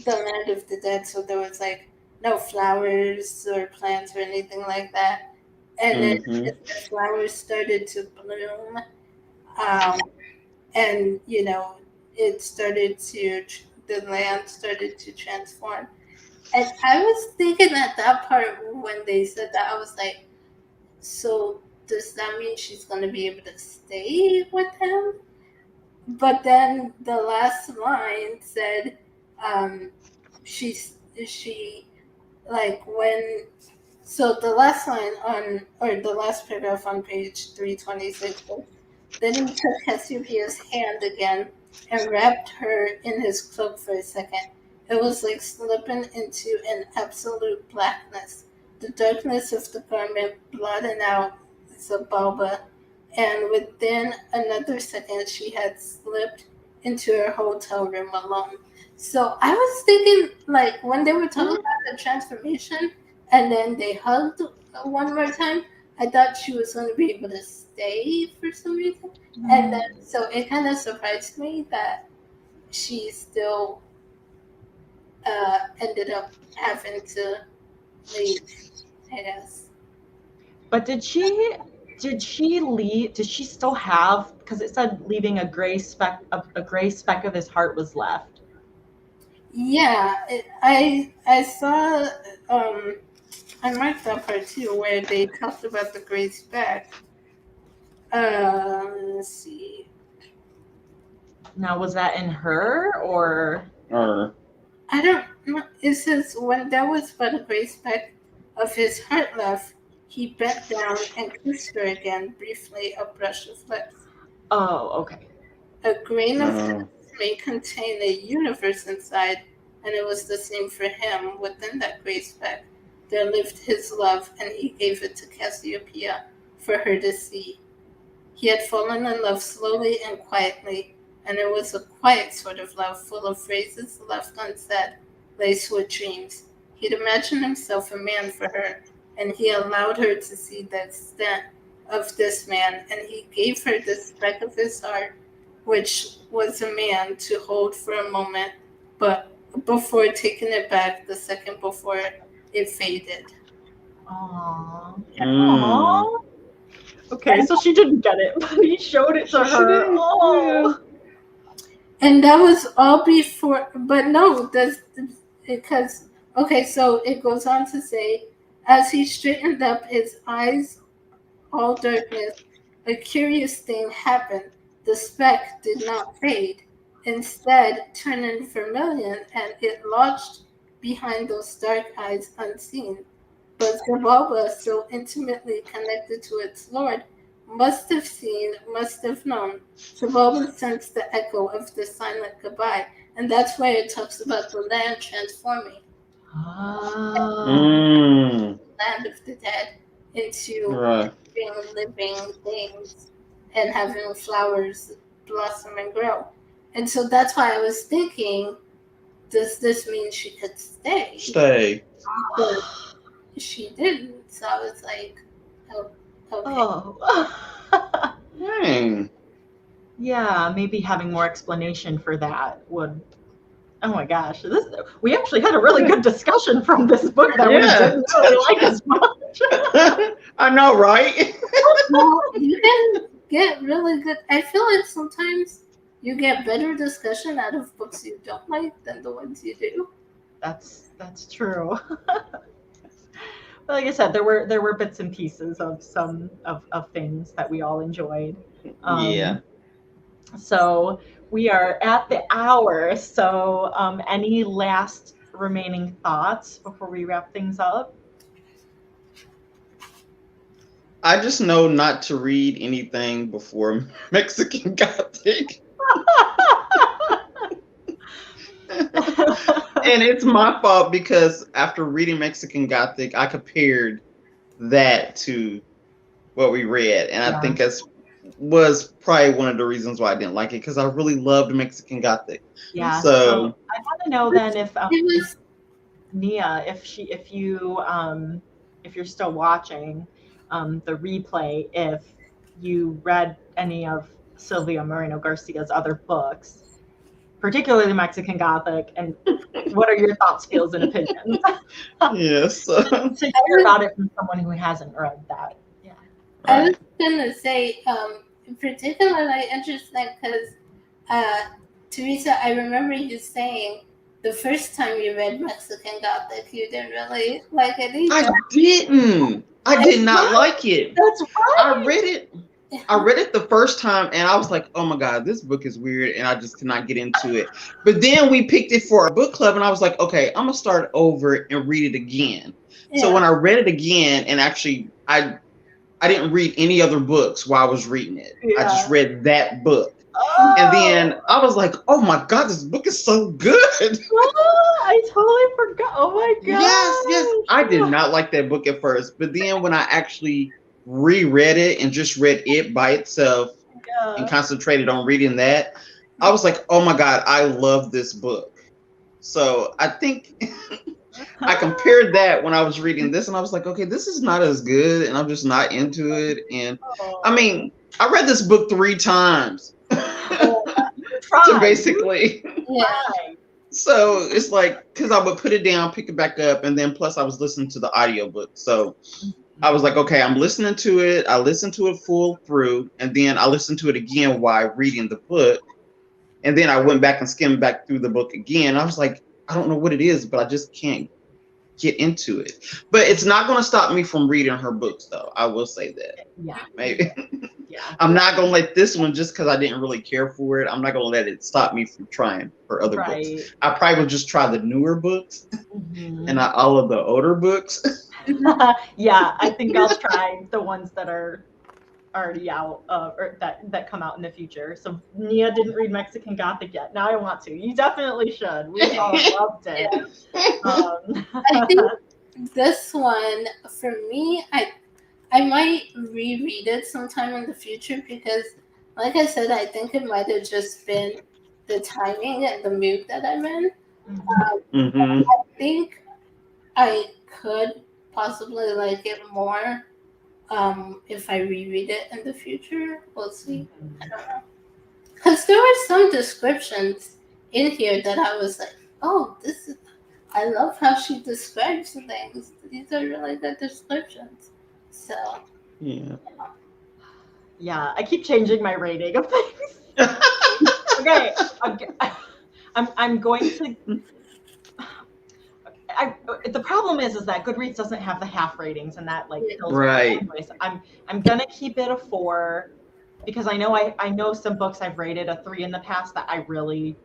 the land of the dead, so there was like no flowers or plants or anything like that, and then Hmm. the flowers started to bloom, um, and it started to the land started to transform. And I was thinking at that part when they said that, I was like, so does that mean she's going to be able to stay with him? But then the last line said, um, she like when so the last line on or the last paragraph on page 326 was, then he took Cassiopeia's hand again and wrapped her in his cloak for a second. It was like slipping into an absolute blackness, the darkness of the garment blotting out Zabalba, and within another second she had slipped into her hotel room alone. So I was thinking, like, when they were talking about the transformation and then they hugged one more time, I thought she was going to be able to stay for some reason. And then, so it kind of surprised me that she still ended up having to leave, I guess. But did she leave? Did she still have? Because it said leaving a gray speck of his heart was left. Yeah, I saw I marked that part too where they talked about the gray speck. Let's see. Now, was that in her or? Or, I don't know. It says when there was but a gray speck of his heart left, he bent down and kissed her again, briefly, a brush of lips. Oh, okay. A grain of uh, dust may contain a universe inside, and it was the same for him. Within that gray speck, there lived his love, and he gave it to Cassiopeia for her to see. He had fallen in love slowly and quietly, and it was a quiet sort of love, full of phrases left unsaid, laced with dreams. He'd imagined himself a man for her, and he allowed her to see the extent of this man, and he gave her the speck of his heart, which was a man, to hold for a moment, but before taking it back the second before it faded. Aww. mm. Aww. Okay, so she didn't get it, but he showed it to So she her. did, yeah. Oh. And that was all before, but no, that's because, okay, so it goes on to say, as he straightened up, his eyes all darkness, a curious thing happened. The speck did not fade, instead turning vermilion, and it lodged behind those dark eyes unseen. But Zababa, so intimately connected to its lord, must have seen, must have known. Zababa sensed the echo of the silent goodbye, and that's why it talks about the land transforming, Mm, land of the dead, into right. living things and having flowers blossom and grow. And so that's why I was thinking, does this mean she could stay? Stay. But she didn't. So I was like, oh, okay. Oh. Dang. Yeah, maybe having more explanation for that would. Oh my gosh, we actually had a really good discussion from this book that we didn't really like as much. I know, right? Well, you can get really good. I feel like sometimes you get better discussion out of books you don't like than the ones you do. That's true. Like I said, there were bits and pieces of some of things that we all enjoyed. Yeah. So we are at the hour. So any last remaining thoughts before we wrap things up? I just know not to read anything before Mexican Gothic. And it's my fault because after reading Mexican Gothic, I compared that to what we read. And I think that's was probably one of the reasons why I didn't like it, because I really loved Mexican Gothic. Yeah. So I want to know then if Nia, if you're still watching the replay, if you read any of Silvia Moreno-Garcia's other books, particularly Mexican Gothic, and what are your thoughts, feels, and opinions? yes. To hear about it from someone who hasn't read that. Yeah. I was gonna say, particularly interesting because, Teresa, I remember you saying the first time you read Mexican Gothic, you didn't really like it either. I didn't. I did not like it. That's right. I read it the first time and I was like, oh my God, this book is weird, and I just could not get into it. But then we picked it for our book club and I was like, okay, I'm gonna start over and read it again. Yeah. So when I read it again, and actually I didn't read any other books while I was reading it. Yeah. I just read that book. Oh. And then I was like, oh my God, this book is so good. Oh, I totally forgot. Oh my God. Yes. I did not like that book at first. But then when I actually reread it and just read it by itself and concentrated on reading that, I was like, oh my God, I love this book. So I think I compared that when I was reading this, and I was like, okay, this is not as good, and I'm just not into it. And I mean, I read this book 3 times. So basically, so it's like, because I would put it down, pick it back up, and then plus I was listening to the audiobook. So I was like, okay, I'm listening to it. I listened to it full through, and then I listened to it again while reading the book. And then I went back and skimmed back through the book again. I was like, I don't know what it is, but I just can't get into it. But it's not going to stop me from reading her books, though. I will say that. Yeah. Maybe. Yeah. I'm not going to let this one, just because I didn't really care for it, I'm not going to let it stop me from trying her other books. I probably will just try the newer books and not all of the older books. Yeah, I think I'll try the ones that are already out, or that come out in the future. So Nia didn't read Mexican Gothic yet. Now I want to. You definitely should. We all loved it. I think this one, for me, I might reread it sometime in the future because, like I said, I think it might have just been the timing and the mood that I'm in. I think I could possibly like it more if I reread it in the future. We'll see. I don't know. Because there were some descriptions in here that I was like, oh, I love how she describes things. These are really good descriptions. So, yeah, I keep changing my rating of things. Okay. I'm going to. The problem is that Goodreads doesn't have the half ratings, and that like kills me. Right. Anyway, so I'm gonna keep it a 4 because I know some books I've rated a 3 in the past that I really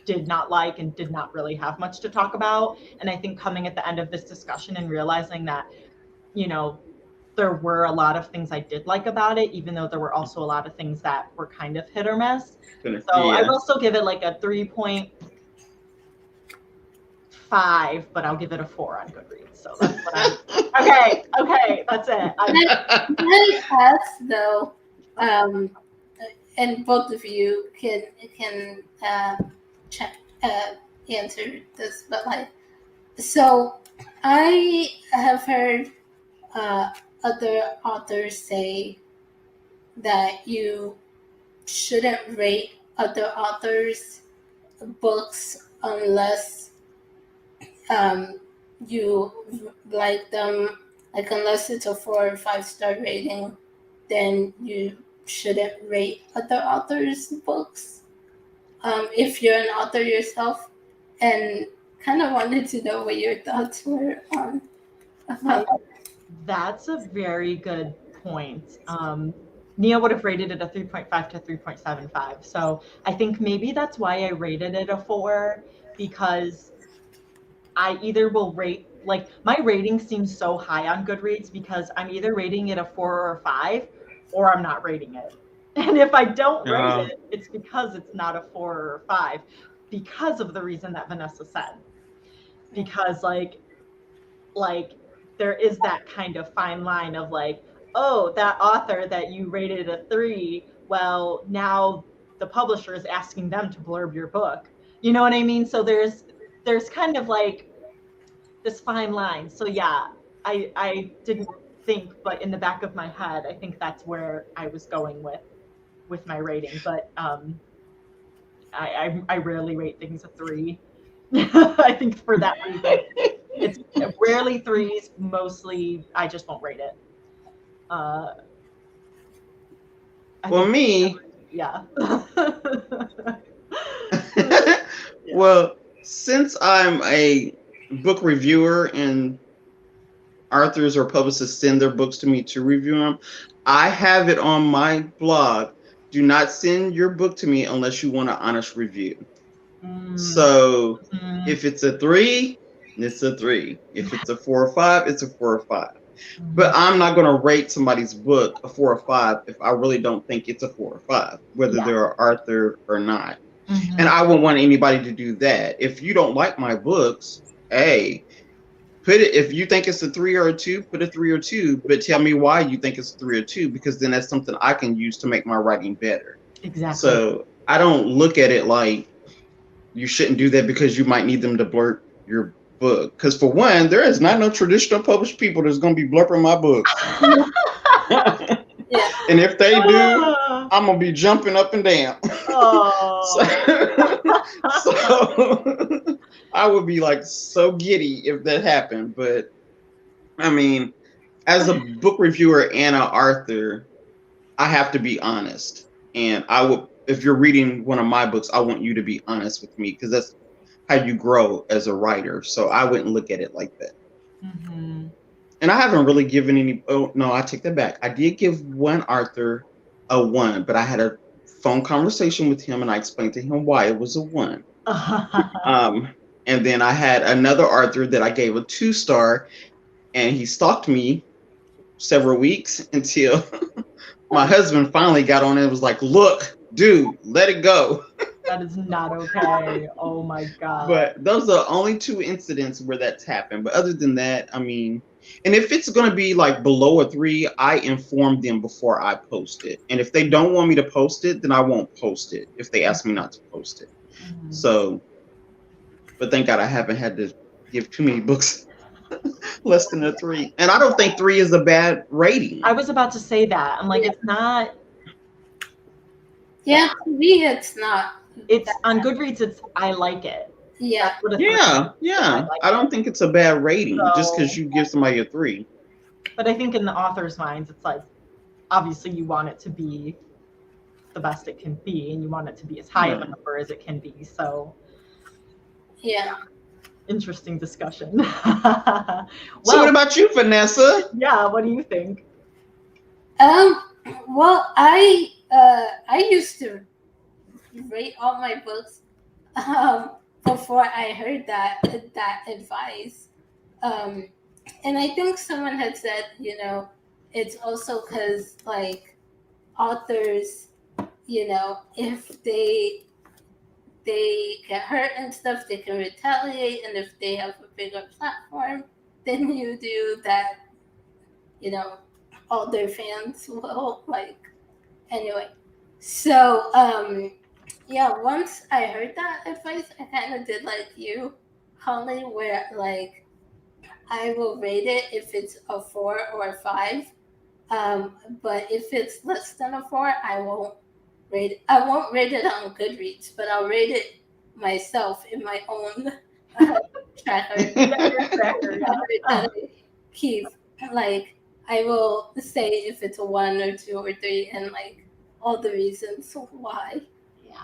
did not like and did not really have much to talk about. And I think coming at the end of this discussion and realizing that, there were a lot of things I did like about it, even though there were also a lot of things that were kind of hit or miss. So I will still give it like a 3.5, but I'll give it a 4 on Goodreads. So that's what I'm. Okay, that's it. I ask though, and both of you can answer this, but like, so I have heard other authors say that you shouldn't rate other authors' books unless you like them, like unless it's a 4 or 5 star rating, then you shouldn't rate other authors' books. If you're an author yourself, and kind of wanted to know what your thoughts were on about that. That's a very good point. Nia would have rated it a 3.5 to 3.75. So I think maybe that's why I rated it a 4, because I either will rate, like my rating seems so high on Goodreads because I'm either rating it a 4 or a 5, or I'm not rating it. And if I don't rate it, it's because it's not a 4 or a 5, because of the reason that Vanessa said. Because like there is that kind of fine line of like, oh, that author that you rated a 3, well, now the publisher is asking them to blurb your book. You know what I mean? So there's kind of like this fine line. So yeah, I didn't think, but in the back of my head, I think that's where I was going with my rating. But I rarely rate things a 3. I think for that reason. It's rarely 3s, mostly I just won't rate it. Me, yeah. Well, since I'm a book reviewer and authors or publicists send their books to me to review them, I have it on my blog. Do not send your book to me unless you want an honest review. So if it's a 3, it's a 3. If it's a 4 or 5, it's a 4 or 5. But I'm not going to rate somebody's book a 4 or 5 if I really don't think it's a 4 or 5, whether they're an author or not. And I wouldn't want anybody to do that. If you don't like my books, hey, put it. If you think it's a 3 or a 2, put a 3 or 2. But tell me why you think it's a 3 or 2, because then that's something I can use to make my writing better. Exactly. So I don't look at it like you shouldn't do that because you might need them to blurb your book. Because for one, there is not no traditional published people that's going to be blurping my books. And if they do, I'm going to be jumping up and down. So I would be like so giddy if that happened. But I mean, as a book reviewer and an author, I have to be honest. And I would, if you're reading one of my books, I want you to be honest with me, because that's how you grow as a writer. So I wouldn't look at it like that. And I haven't really given any. Oh no, I take that back. I did give one author a 1, but I had a phone conversation with him and I explained to him why it was a 1. And then I had another author that I gave a 2-star, and he stalked me several weeks until my husband finally got on and was like, "Look, dude, let it go." That is not okay. Oh my God. But those are the only 2 incidents where that's happened. But other than that, I mean, and if it's going to be like below a 3, I inform them before I post it. And if they don't want me to post it, then I won't post it if they ask me not to post it. So, but thank God I haven't had to give too many books less than a 3. And I don't think 3 is a bad rating. I was about to say that. I'm like, it's not. Yeah, to me, it's not. It's on Goodreads. It's I like it. Yeah. I don't think it's a bad rating just because you give somebody a 3. But I think in the author's minds, it's like, obviously you want it to be the best it can be, and you want it to be as high of a Right. number as it can be. So Yeah. interesting discussion. So what Well, about you, Vanessa? yeah, what do you think? Well, I used to rate all my books before I heard that advice. And I think someone had said, it's also because like authors, if they get hurt and stuff, they can retaliate, and if they have a bigger platform than you do, that all their fans will like. Anyway, so yeah, once I heard that advice, I kind of did like you, Holly, where like I will rate it if it's a 4 or a 5. But if it's less than a 4, I won't rate it. I won't rate it on Goodreads, but I'll rate it myself in my own tracker that I keep. Like I will say if it's a 1 or 2 or 3, and like all the reasons why.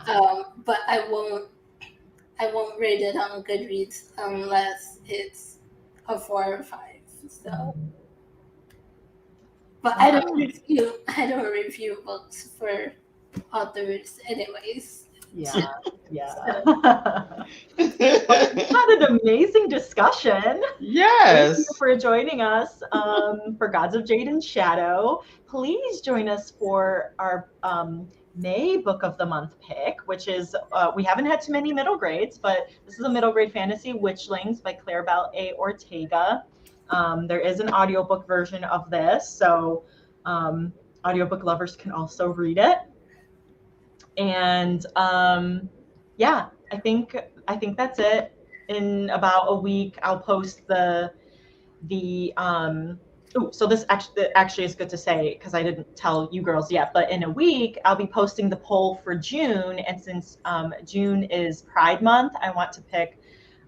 But I won't rate it on Goodreads unless it's a 4 or 5. So, but I don't review books for authors, anyways. Yeah. Well, we've had an amazing discussion. Yes. Thank you for joining us for Gods of Jade and Shadow. Please join us for our May Book of the Month pick, which is, we haven't had too many middle grades, but this is a middle grade fantasy, Witchlings by Claribel A. Ortega. There is an audiobook version of this, so audiobook lovers can also read it. And yeah, I think that's it. In about a week, I'll post so this actually is good to say because I didn't tell you girls yet, but in a week I'll be posting the poll for June, and since June is Pride Month, I want to pick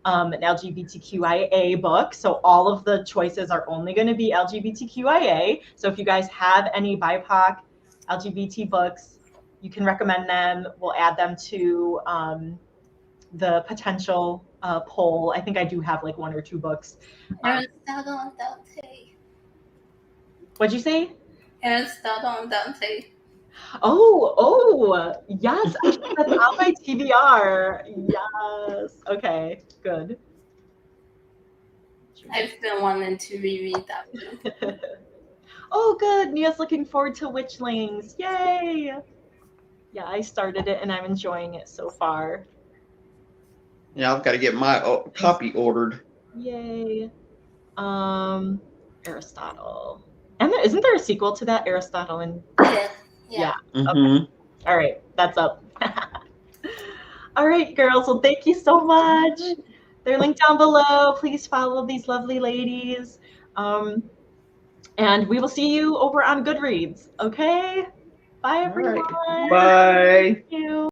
an LGBTQIA book. So all of the choices are only going to be LGBTQIA. So if you guys have any BIPOC LGBT books, you can recommend them. We'll add them to the potential poll. I think I do have like 1 or 2 books. Aristotle and Dante. What'd you say? Aristotle and Dante. Oh, yes. Actually, that's on my TBR. Yes. Okay, good. I've been wanting to reread that one. Oh, good. Nia's looking forward to Witchlings. Yay. Yeah, I started it and I'm enjoying it so far. Yeah, I've got to get my copy ordered. Yay. Aristotle. And isn't there a sequel to that, Aristotle? And Yeah. Mm-hmm. Okay. All right, that's up. All right, girls. Well, thank you so much. They're linked down below. Please follow these lovely ladies. And we will see you over on Goodreads. Okay? Bye, everyone. All right. Bye. Thank you.